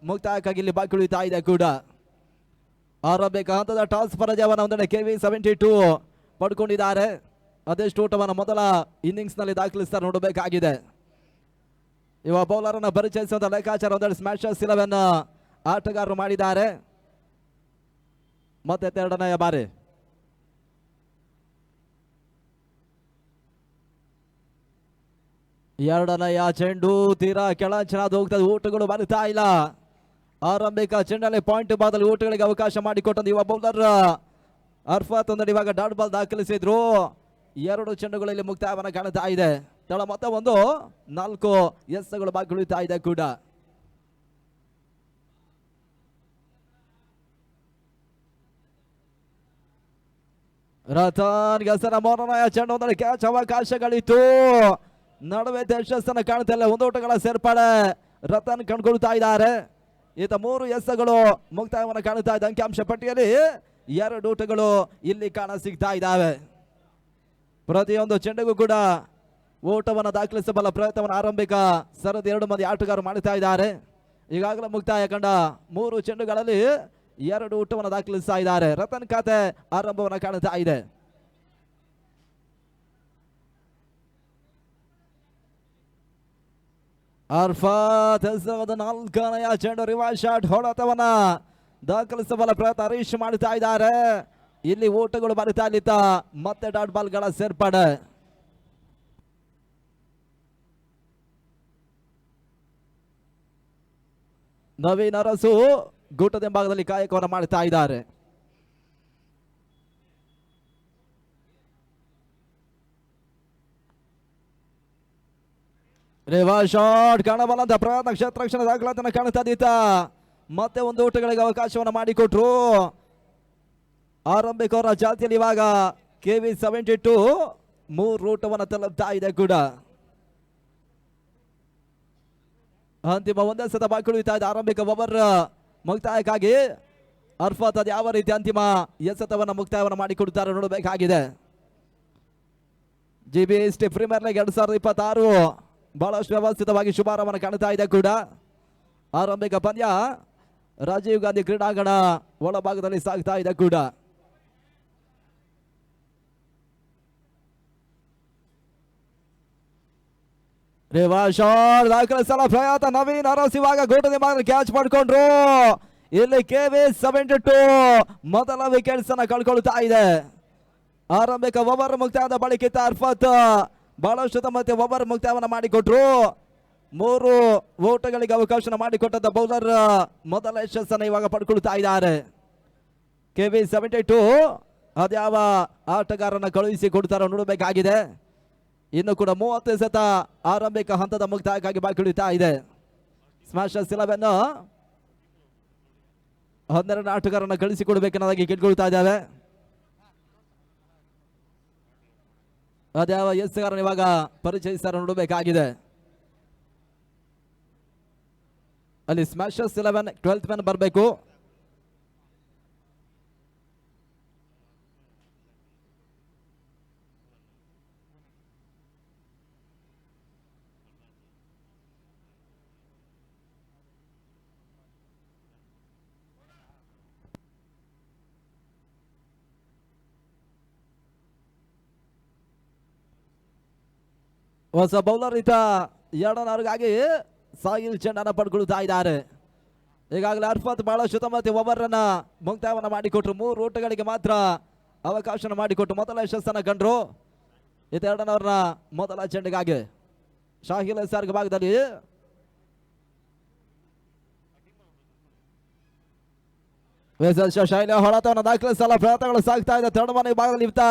ಮುಕ್ತಾಯಕ್ಕಾಗಿ ಇಲ್ಲಿ ಬಾಕಿ ಉಳಿತಾ ಇದೆ ಕೂಡ. ಆರಂಭಿಕ ಹಂತದ ಟಾಸ್ ಪರಾಜಯವನ್ನು ಒಂದೆಡೆ KV72 ಪಡ್ಕೊಂಡಿದ್ದಾರೆ. ಅದೆಷ್ಟು ಊಟವನ್ನು ಮೊದಲ ಇನ್ನಿಂಗ್ಸ್ ನಲ್ಲಿ ದಾಖಲಿಸ್ತಾರೆ ನೋಡಬೇಕಾಗಿದೆ. ಇವ ಬೌಲರ್ ಅನ್ನು ಪರಿಚಯಿಸುವಂತ ಲೆಕ್ಕಾಚಾರ ಒಂದೆಡೆ ಸ್ಮ್ಯಾಶರ್ಸ್ 11 ಆಟಗಾರರು ಮಾಡಿದ್ದಾರೆ. ಮತ್ತೆ ಎರಡನೆಯ ಬಾರಿ ಎರಡನೆಯ ಚೆಂಡು ತೀರಾ ಕೆಳಚನಾದ ಹೋಗ್ತದೆ. ಊಟಗಳು ಬರ್ತಾ ಇಲ್ಲ. ಆರಂಭಿಕ ಚೆಂಡಲ್ಲಿ ಪಾಯಿಂಟ್ ಭಾಗದಲ್ಲಿ ಊಟಗಳಿಗೆ ಅವಕಾಶ ಮಾಡಿಕೊಟ್ಟಂತ ಯುವ ಬೌಲರ್ ಅರ್ಫಾತ್ ಒಂದಡಿ ಇವಾಗ ಡಾಟ್ ಬಾಲ್ ದಾಖಲಿಸಿದ್ರು. 2 ಚೆಂಡುಗಳಲ್ಲಿ ಮುಕ್ತಾಯವನ್ನು ಕಾಣ್ತಾ ಇದೆ. ತಳ ಮೊತ್ತ 4 ಎಸ್ಗಳು ಬಾಕಿ ಉಳಿತಾ ಇದೆ ಕೂಡ. ರತನ್ ಗಸರ ಮೊರನೆಯ ಚೆಂಡು ಒಂದಡಿ ಕ್ಯಾಚ್ ಅವಕಾಶಗಳಿತ್ತು. ನಡುವೆ ಯಶಸ್ಸನ್ನು ಕಾಣ್ತಾ ಇಲ್ಲ. 1 ಓಟಗಳ ಸೇರ್ಪಡೆ ರತನ್ ಕಂಡುಕೊಳ್ತಾ ಇದ್ದಾರೆ. ಈತ 3 ಎಸ್ಗಳು ಮುಕ್ತಾಯವನ್ನು ಕಾಣುತ್ತಾ ಇದೆ. ಅಂಕಿಅಂಶ ಪಟ್ಟಿಯಲ್ಲಿ 2 ಓಟಗಳು ಇಲ್ಲಿ ಕಾಣ ಸಿಗ್ತಾ ಇದ್ದಾವೆ. ಪ್ರತಿಯೊಂದು ಚೆಂಡಿಗೂ ಕೂಡ ಓಟವನ್ನು ದಾಖಲಿಸಬಲ್ಲ ಪ್ರಯತ್ನವನ್ನು ಆರಂಭಿಕ ಸರದಿ 2 ಮಂದಿ ಆಟಗಾರರು ಮಾಡುತ್ತಾ ಇದ್ದಾರೆ. ಈಗಾಗಲೇ ಮುಕ್ತಾಯ ಕಂಡ 3 ಚೆಂಡುಗಳಲ್ಲಿ 2 ಓಟವನ್ನು ದಾಖಲಿಸ್ತಾ ಇದ್ದಾರೆ. ರತನ್ ಖಾತೆ ಆರಂಭವನ್ನು ಕಾಣುತ್ತಾ ಇದೆ. ಅರ್ಫಾತ್ 4ನೆಯ ಚೆಂಡು ರಿವರ್ಸ್ ಶಾಟ್ ಹೊಡೆತವನ್ನ ದಾಖಲಿಸಬಲ್ಲ ಪ್ರಯತ್ನ ಹರೀಶ್ ಮಾಡುತ್ತಾ ಇದ್ದಾರೆ. ಇಲ್ಲಿ ಓಟಗಳು ಬರುತ್ತಾ ಇಲ್ಲಿತ್ತ ಮತ್ತೆ ಡಾಟ್ ಬಾಲ್ಗಳ ಸೇರ್ಪಡೆ. ನವೀನ್ ಅರಸು ಗೂಟದ ಭಾಗದಲ್ಲಿ ಕಾಯಕವನ್ನು ಮಾಡುತ್ತಾ ಇದ್ದಾರೆ. ರಿವರ್ಸ್ ಶಾಟ್ ಕಾಣಬಲ್ಲಂತ ಪ್ರಯತ್ನ ಕ್ಷೇತ್ರ ರಕ್ಷಣೆ ದಾಖಲಾತಿಯನ್ನು ಕಾಣುತ್ತಾ ಇದ್ದ. ಮತ್ತೆ 1 ಓಟಗಳಿಗೆ ಅವಕಾಶವನ್ನು ಮಾಡಿಕೊಟ್ರು. ಆರಂಭಿಕ ಅವರ ಜಾತಿಯಲ್ಲಿ ಇವಾಗ KV72 3 ಓಟವನ್ನು ತಲುಪ್ತಾ ಇದೆ ಕೂಡ. ಅಂತಿಮ 1 ಎಸೆತ ಬಾಕಿ ಉಳಿತಾ ಇದೆ. ಆರಂಭಿಕ ಓವರ್ ಮುಕ್ತಾಯಕ್ಕಾಗಿ ಅರ್ಫಾತ್ ಅದು ಯಾವ ರೀತಿ ಅಂತಿಮ ಎಸೆತವನ್ನು ಮುಕ್ತಾಯವನ್ನು ಮಾಡಿಕೊಡುತ್ತಾರೆ ನೋಡಬೇಕಾಗಿದೆ. GBST ಪ್ರೀಮಿಯರ್ ಲೀಗ್ 2026 ಬಹಳಷ್ಟು ವ್ಯವಸ್ಥಿತವಾಗಿ ಶುಭಾರಂಭವನ್ನು ಕಾಣುತ್ತಾ ಇದೆ ಕೂಡ. ಆರಂಭಿಕ ಪಂದ್ಯ ರಾಜೀವ್ ಗಾಂಧಿ ಕ್ರೀಡಾಂಗಣ ಒಳಭಾಗದಲ್ಲಿ ಸಾಗ್ತಾ ಇದೆ ಕೂಡ. ರಿವರ್ಸ್ ಶಾಟ್ ದಾಖಲಿಸಲ ಪ್ರಯತ್ನ ನವೀನ್ ಅರಸ್ ಇವಾಗ ಗೋಟದ ಭಾಗದಲ್ಲಿ ಕ್ಯಾಚ್ ಮಾಡಿಕೊಂಡ್ರು. ಇಲ್ಲಿ KV72 ಮೊದಲ ವಿಕೆಟ್ಸ್ ಅನ್ನ ಕಳ್ಕೊಳ್ತಾ ಇದೆ. ಆರಂಭಿಕ ಓವರ್ ಮುಕ್ತಾಯದ ಬಳಿಕ ಅರ್ಫಾತ್ ಬಹಳಷ್ಟು ಮತ್ತೆ ಓವರ್ ಮುಕ್ತಾಯವನ್ನು ಮಾಡಿಕೊಟ್ರು. 3 ಓಟಗಳಿಗೆ ಅವಕಾಶ ಮಾಡಿಕೊಟ್ಟಂತ ಬೌಲರ್ ಮೊದಲ ಯಶಸ್ಸನ್ನು ಇವಾಗ ಪಡ್ಕೊಳ್ತಾ ಇದ್ದಾರೆ. KV72 ಅದ್ಯಾವ ಆಟಗಾರನ ಕಳುಹಿಸಿ ಕೊಡ್ತಾರೋ ನೋಡಬೇಕಾಗಿದೆ. ಇನ್ನು ಕೂಡ 30 ಎಸೆತ ಆರಂಭಿಕ ಹಂತದ ಮುಕ್ತಾಯಕ್ಕಾಗಿ ಬಾಕಿ ಉಳಿತಾ ಇದೆ. ಸ್ಮ್ಯಾಶರ್ಸ್ 11 12 ಆಟಗಾರನ ಕಳಿಸಿಕೊಡ್ಬೇಕೆನ್ನೋದಾಗಿ ಕೇಳ್ಕೊಳ್ತಾ ಇದ್ದಾವೆ. ಅದ್ಯಾವ ಎಸ್ಗಾರನ ಇವಾಗ ಪರಿಚಯಿಸ್ತಾರೆ ನೋಡಬೇಕಾಗಿದೆ. ಅಲ್ಲಿ ಸ್ಮ್ಯಾಶರ್ಸ್ 11 12th ಮ್ಯಾನ್ ಬರಬೇಕು. ಹೊಸ ಬೌಲರ್ ಈತ 2 ಸಾಹಿಲ್ ಚೆಂಡನ್ನು ಪಡ್ಕೊಳ್ತಾ ಇದ್ದಾರೆ. ಈಗಾಗಲೇ ಅರ್ಫಾತ್ ಬಹಳಷ್ಟು ಮತ್ತೆ ಓವರ್ ಅನ್ನ ಮುಕ್ತಾಯವನ್ನು ಮಾಡಿಕೊಟ್ರು. 3 ಓಟಗಳಿಗೆ ಮಾತ್ರ ಅವಕಾಶ ಮಾಡಿಕೊಟ್ಟು ಮೊದಲ ಯಶಸ್ಸನ್ನು ಕಂಡ್ರು. ಈತ 2 ಮೊದಲ ಚೆಂಡಿಗಾಗಿ ಶಾಹಿಲ್ ಸಾರ್ಗ ಭಾಗದಲ್ಲಿ ಶೈಲ ಹೊಳತವನ್ನು ದಾಖಲಿಸಲ್ಲ ಪ್ರಯತ್ನಗಳು ಸಾಗ್ತಾ ಇದೆ. 3 ಮನೆ ಭಾಗದಲ್ಲಿ ಇರ್ತಾ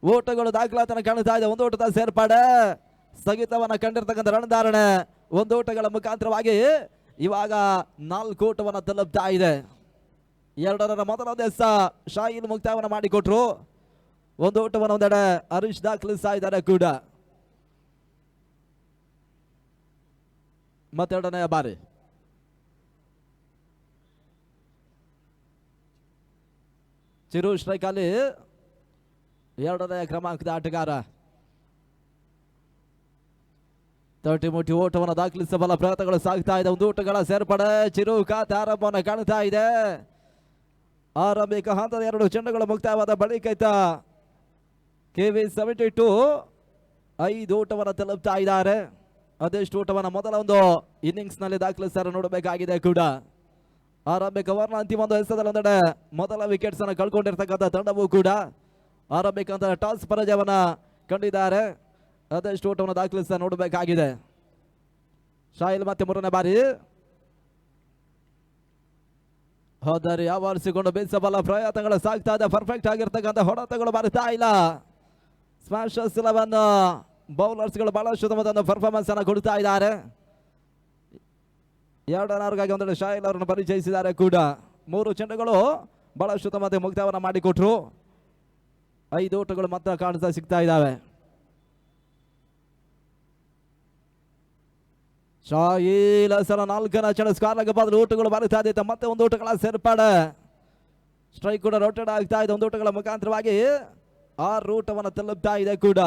ಓಟಗಳು ದಾಖಲಾತಿಯನ್ನು ಕಾಣುತ್ತಾ ಇದೆ. 1 ಓಟದ ಸೇರ್ಪಡೆ ಸ್ಥಗಿತವನ್ನು ಕಂಡಿರ್ತಕ್ಕಂಥ ರಣಧಾರಣೆ 1 ಓಟಗಳ ಮುಖಾಂತರವಾಗಿ ಇವಾಗ 4 ಓಟವನ್ನು ತಲುಪ್ತಾ ಇದೆ. 2 ಮೊದಲ ಎಸ ಶಾಹಿಲ್ ಮುಕ್ತಾಯವನ್ನು ಮಾಡಿಕೊಟ್ರು. 1 ಓಟವನ್ನು ಒಂದೆಡೆ ಹರೀಶ್ ದಾಖಲಿಸ್ತಾ ಇದ್ದಾರೆ ಕೂಡ. ಮತ್ತೆ 2ನೇ ಬಾರಿ ಚಿರು ಸ್ಟ್ರೈಕ್ ಅಲ್ಲಿ 2ನೇ ಕ್ರಮಾಂಕದ ಆಟಗಾರ 30 ಮುಟ್ಟಿ ಓಟವನ್ನು ದಾಖಲಿಸಬಲ್ಲ ಪ್ರಯತ್ನಗಳು ಸಾಗ್ತಾ ಇದೆ. ಒಂದು ಓಟಗಳ ಸೇರ್ಪಡೆ ಚಿರುಕಾತ ಆರಂಭವನ್ನು ಕಾಣ್ತಾ ಇದೆ. ಆರಂಭಿಕ ಹಂತದ 2 ಚೆಂಡುಗಳು ಮುಕ್ತಾಯವಾದ ಬಳಿಕ KV72 5 ಓಟವನ್ನು ತಲುಪ್ತಾ ಇದ್ದಾರೆ. ಅದೆಷ್ಟು ಓಟವನ್ನು ಮೊದಲ ಒಂದು ಇನ್ನಿಂಗ್ಸ್ ನಲ್ಲಿ ದಾಖಲಿಸ್ತಾರೆ ನೋಡಬೇಕಾಗಿದೆ ಕೂಡ. ಆರಂಭಿಕ ಓವರ್ನ ಅಂತಿಮ ಒಂದು ಎಸೆತದಲ್ಲಿ ಒಂದೆಡೆ ಮೊದಲ ವಿಕೆಟ್ಸ್ ಅನ್ನು ಕಳ್ಕೊಂಡಿರ್ತಕ್ಕಂಥ ತಂಡವೂ ಕೂಡ ಆರಂಭಿಕ ಹಂತದ ಟಾಸ್ ಪರಾಜಯವನ್ನ ಕಂಡಿದ್ದಾರೆ. ಅದೆಷ್ಟು ಓಟವನ್ನು ದಾಖಲಿಸ್ತಾ ನೋಡಬೇಕಾಗಿದೆ. ಶಾಹಿಲ್ ಮತ್ತೆ 3ನೇ ಬಾರಿ ಹೋದರೆ ಆವರಿಸಿಕೊಂಡು ಬೀಸಬಲ್ಲ ಪ್ರಯತ್ನಗಳು ಸಾಗ್ತಾ ಇದೆ. ಪರ್ಫೆಕ್ಟ್ ಆಗಿರ್ತಕ್ಕಂಥ ಹೊಡೆತಗಳು ಬರ್ತಾ ಇಲ್ಲ. ಸ್ಮ್ಯಾಶರ್ಸ್ 11 ಬೌಲರ್ಸ್ಗಳು ಬಹಳಷ್ಟು ತಮ್ಮದೊಂದು ಪರ್ಫಾರ್ಮೆನ್ಸ್ ಅನ್ನು ಕೊಡ್ತಾ ಇದ್ದಾರೆ. 2 ರನ್ಗಾಗಿ ಒಂದೆಡೆ ಶಾಹಿಲ್ ಅವರನ್ನು ಪರಿಚಯಿಸಿದ್ದಾರೆ ಕೂಡ. 3 ಚೆಂಡುಗಳು ಬಹಳಷ್ಟು ತಮ್ಮದೇ ಮುಕ್ತಾಯವನ್ನು ಮಾಡಿಕೊಟ್ರು. 5 ಓಟಗಳು ಮತ್ತೆ ಕಾಣಿಸ್ತಾ ಸಿಗ್ತಾ ಇದ್ದಾವೆ. ಶಾಹಿಲ್ ಸಲ 4ನೇ ಚೆಂಡು ಸ್ಕಾರ್ಗೆ ಬದಲು ಓಟಗಳು ಬರುತ್ತಾ ಇದೆ. ಮತ್ತೆ ಒಂದು ಓಟಗಳ ಸೇರ್ಪಡೆ. ಸ್ಟ್ರೈಕ್ ಕೂಡ ರೊಟೇಟ್ ಆಗ್ತಾ ಇದೆ. ಒಂದು ಓಟಗಳ ಮುಖಾಂತರವಾಗಿ 6 ಓಟವನ್ನು ತಲುಪ್ತಾ ಇದೆ ಕೂಡ.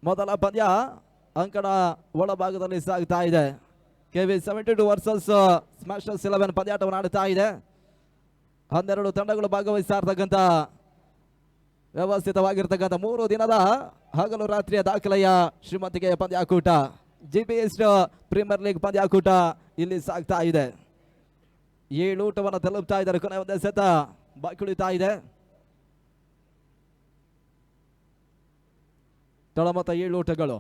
ಮೊದಲ ಪಂದ್ಯ ಅಂಕಣ ಒಳಭಾಗದಲ್ಲಿ ಸಾಗ್ತಾ ಇದೆ. KV72 ವರ್ಸಸ್ ಸ್ಮ್ಯಾಶರ್ಸ್ 11 ಪಂದ್ಯಾಟವನ್ನು ಆಡುತ್ತಾ ಇದೆ. 12 ತಂಡಗಳು ಭಾಗವಹಿಸ್ತಾ ಇರ್ತಕ್ಕಂಥ ವ್ಯವಸ್ಥಿತವಾಗಿರ್ತಕ್ಕಂಥ 3 ದಿನದ ಹಗಲು ರಾತ್ರಿಯ ದಾಖಲೆಯ ಶ್ರೀಮಂತಿಗೆ ಪಂದ್ಯಾಕೂಟ. GPS ಪ್ರೀಮಿಯರ್ ಲೀಗ್ ಪಂದ್ಯಾಕೂಟ ಇಲ್ಲಿ ಸಾಗ್ತಾ ಇದೆ. 7 ಓಟವನ್ನು ತಲುಪ್ತಾ ಇದ್ದಾರೆ. ಕೊನೆ ಒಂದೇ ಸೆತ ಬಾಕಿ ಉಳಿತಾ ಇದೆ. ತಳಮತ 7 ಓಟಗಳು.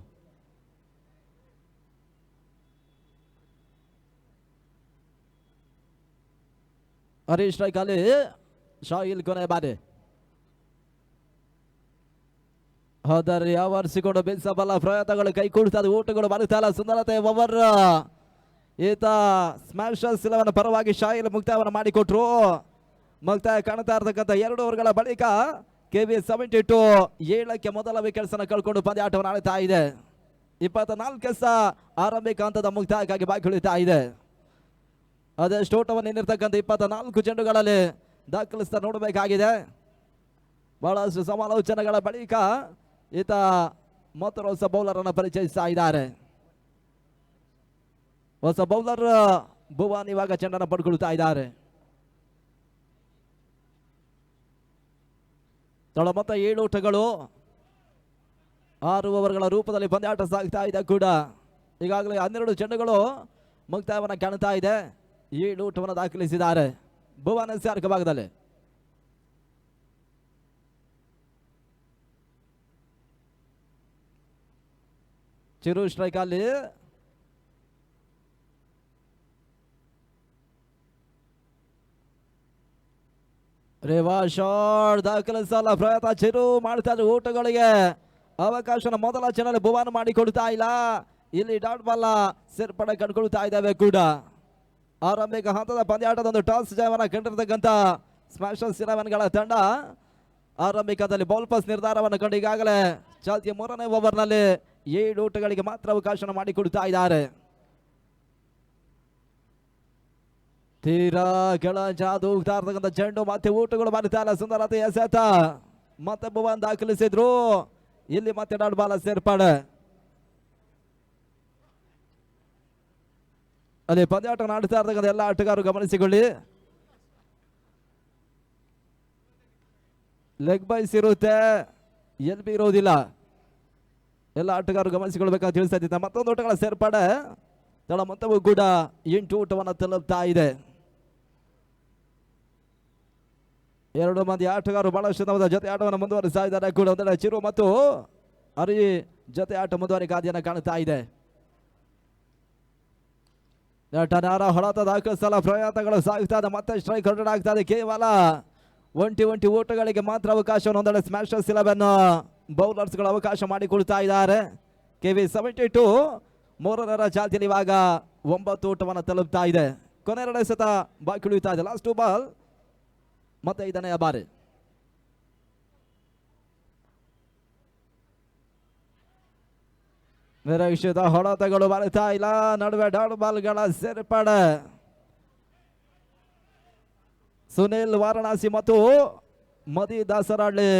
ಹರೀಶ್ ಸ್ಟ್ರೈಕ್ ಅಲ್ಲಿ ಶಾಹಿಲ್ ಕೊನೆ ಬಾರಿ ಹೋದರೆ ಆವರಿಸಿಕೊಂಡು ಬೀಸಬಲ್ಲ ಪ್ರಯತ್ನಗಳು ಕೈ ಕೊಡ್ತಾ ಓಟಗಳು ಬರುತ್ತಾ ಇಲ್ಲ. ಸುಂದರತೆ ಓವರ್ ಈತ ಸ್ಮ್ಯಾಶರ್ಸ್ 11 ಪರವಾಗಿ ಶಾಹಿಲ್ ಮುಕ್ತಾಯವನ್ನು ಮಾಡಿಕೊಟ್ರು. ಮುಕ್ತಾಯ ಕಾಣ್ತಾ ಇರ್ತಕ್ಕಂಥ 2 ಓವರ್ಗಳ ಬಳಿಕ KV72 7ಕ್ಕೆ ಮೊದಲ ವಿಕೆಟ್ಸ್ ಅನ್ನು ಕಳ್ಕೊಂಡು ಪಂದ್ಯಾಟವನ್ನು ಆಡುತ್ತಾ ಇದೆ. 24 ಆರಂಭಿಕ ಹಂತದ ಮುಕ್ತಾಯಕ್ಕಾಗಿ ಬಾಕಿ ಉಳಿತಾ ಇದೆ. ಅದೆಷ್ಟು ಓಟವನ್ನು ನಿಂತಿರ್ತಕ್ಕಂಥ 24 ಚೆಂಡುಗಳಲ್ಲಿ ದಾಖಲಿಸ್ತಾ ನೋಡಬೇಕಾಗಿದೆ. ಬಹಳಷ್ಟು ಸಮಾಲೋಚನೆಗಳ ಬಳಿಕ ಈತ ಮತ್ತೊಂದು ಹೊಸ ಬೌಲರ್ ಅನ್ನು ಪರಿಚಯಿಸ್ತಾ ಇದ್ದಾರೆ. ಹೊಸ ಬೌಲರ್ ಭುವನ್ ಇವಾಗ ಚೆಂಡನ್ನು ಪಡ್ಕೊಳ್ತಾ ಇದ್ದಾರೆ. ತಳಮತ 7 ಓಟಗಳು 6 ಓವರ್ಗಳ ರೂಪದಲ್ಲಿ ಪಂದ್ಯಾಟ ಸಾಗ್ತಾ ಇದೆ ಕೂಡ. ಈಗಾಗಲೇ 12 ಚೆಂಡುಗಳು ಮುಕ್ತಾಯವನ್ನು ಕಾಣ್ತಾ ಇದೆ. 7 ಓಟವನ್ನು ದಾಖಲಿಸಿದ್ದಾರೆ ಭುವನ್ SR ಭಾಗದಲ್ಲಿ. ಚಿರು ಸ್ಟ್ರೈಕ್ ಅಲ್ಲಿ ರೇವಾ ಶಾಟ್ ದಾಖಲಿಸಲ್ಲ ಪ್ರಯತ್ನ. ಚಿರು ಮಾಡ್ತಾ ಇದ್ದಾರೆ. ಓಟಗಳಿಗೆ ಅವಕಾಶನ ಮೊದಲ ಚೆಂಡಲ್ಲಿ ಭುವನ್ ಮಾಡಿಕೊಡ್ತಾ ಇಲ್ಲ. ಇಲ್ಲಿ ಡಾಟ್ ಬಾಲ್ ಸೇರ್ಪಡೆ ಕಂಡುಕೊಳ್ತಾ ಇದ್ದಾವೆ ಕೂಡ. ಆರಂಭಿಕ ಹಂತದ ಪಂದ್ಯಾಟದ ಒಂದು ಟಾಸ್ ಜಯವನ್ನ ಕಂಡಿರ್ತಕ್ಕಂಥ ಸ್ಮ್ಯಾಶರ್ಸ್ 11ಗಳ ತಂಡ ಆರಂಭಿಕದಲ್ಲಿ ಬೌಲ್ ಪಾಸ್ ನಿರ್ಧಾರವನ್ನು ಕಂಡು ಈಗಾಗಲೇ ಚಾಲ್ತಿಯ 3ನೇ ಓವರ್ನಲ್ಲಿ 7 ಓಟಗಳಿಗೆ ಮಾತ್ರ ಅವಕಾಶ ಮಾಡಿಕೊಡ್ತಾ ಇದ್ದಾರೆ. ತೀರಾ ಕೆಳ ಜಾದು ಹೋಗ್ತಾ ಇರ್ತಕ್ಕಂಥ ಚೆಂಡು ಮತ್ತೆ ಓಟಗಳು ಬರ್ತಾ ಇಲ್ಲ. ಸುಂದರತೆ ಎಸೆತ ಮತ್ತೆ ಭುವನ್ ದಾಖಲಿಸಿದ್ರು. ಇಲ್ಲಿ ಮತ್ತೆ ಡಾಟ್ ಬಾಲ್ ಸೇರ್ಪಡೆ. ಅಲ್ಲಿ ಪಂದ್ಯಾಟವನ್ನು ಆಡ್ತಾ ಇರ್ತಕ್ಕಂಥ ಎಲ್ಲ ಆಟಗಾರರು ಗಮನಿಸಿಕೊಳ್ಳಿ. ಲೆಗ್ ಬೈಸ್ ಇರುತ್ತೆ, LB ಇರೋದಿಲ್ಲ. ಎಲ್ಲ ಆಟಗಾರರು ಗಮನಿಸಿಕೊಳ್ಬೇಕಾಗಿ ತಿಳಿಸ್ತಾ ಇದ್ದ. ಮತ್ತೊಂದು ಓಟಗಳ ಸೇರ್ಪಡೆ. ತಳ ಮೊತ್ತವೂ ಕೂಡ 8 ಓಟವನ್ನು ತಲುಪ್ತಾ ಇದೆ. 2 ಮಂದಿ ಆಟಗಾರರು ಬಹಳಷ್ಟು ತಮ್ಮ ಜೊತೆ ಆಟವನ್ನು ಮುಂದುವರಿಸ್ತಾ ಇದ್ದಾರೆ ಕೂಡ. ಒಂದೆಡೆ ಚಿರು ಮತ್ತು ಹರಿ ಜೊತೆ ಆಟ ಮುಂದುವರಿಕೆ ಕಾಣುತ್ತಾ ಇದೆ. ಹೊಳತ ದಾಖಲಿಸಲ ಪ್ರಯತ್ನಗಳು ಸಾಗ್ತಾ ಇದೆ. ಮತ್ತೆ ಸ್ಟ್ರೈಕ್ ಔಟ್ ಆಗ್ತಾ ಇದೆ. ಕೇವಲ 20 ಓಟಗಳಿಗೆ ಮಾತ್ರ ಅವಕಾಶವನ್ನು ಒಂದೆಡೆ ಸ್ಮ್ಯಾಶರ್ಸ್ 11 ಬೌಲರ್ಸ್ಗಳು ಅವಕಾಶ ಮಾಡಿಕೊಡ್ತಾ ಇದ್ದಾರೆ. KV72 3ರ ಚಾಲ್ತಿಯಲ್ಲಿ ಇವಾಗ 9 ಓಟವನ್ನು ತಲುಪ್ತಾ ಇದೆ. ಕೊನೆ 2 ಎಸೆತ ಬಾಕಿ ಉಳಿಯುತ್ತಾ ಇದೆ. ಲಾಸ್ಟ್ 2 ಬಾಲ್ ಮತ್ತೆ 5ನೇ ಬಾರಿ. ನಿರೀಕ್ಷಿತ ಹೊಡೆತಗಳು ಬರ್ತಾ ಇಲ್ಲ. ನಡುವೆ ಡಾಟ್ ಬಾಲ್ಗಳ ಸೇರ್ಪಡೆ. ಸುನಿಲ್ ವಾರಣಾಸಿ ಮತ್ತು ಮದಿ ದಾಸರಹಳ್ಳಿ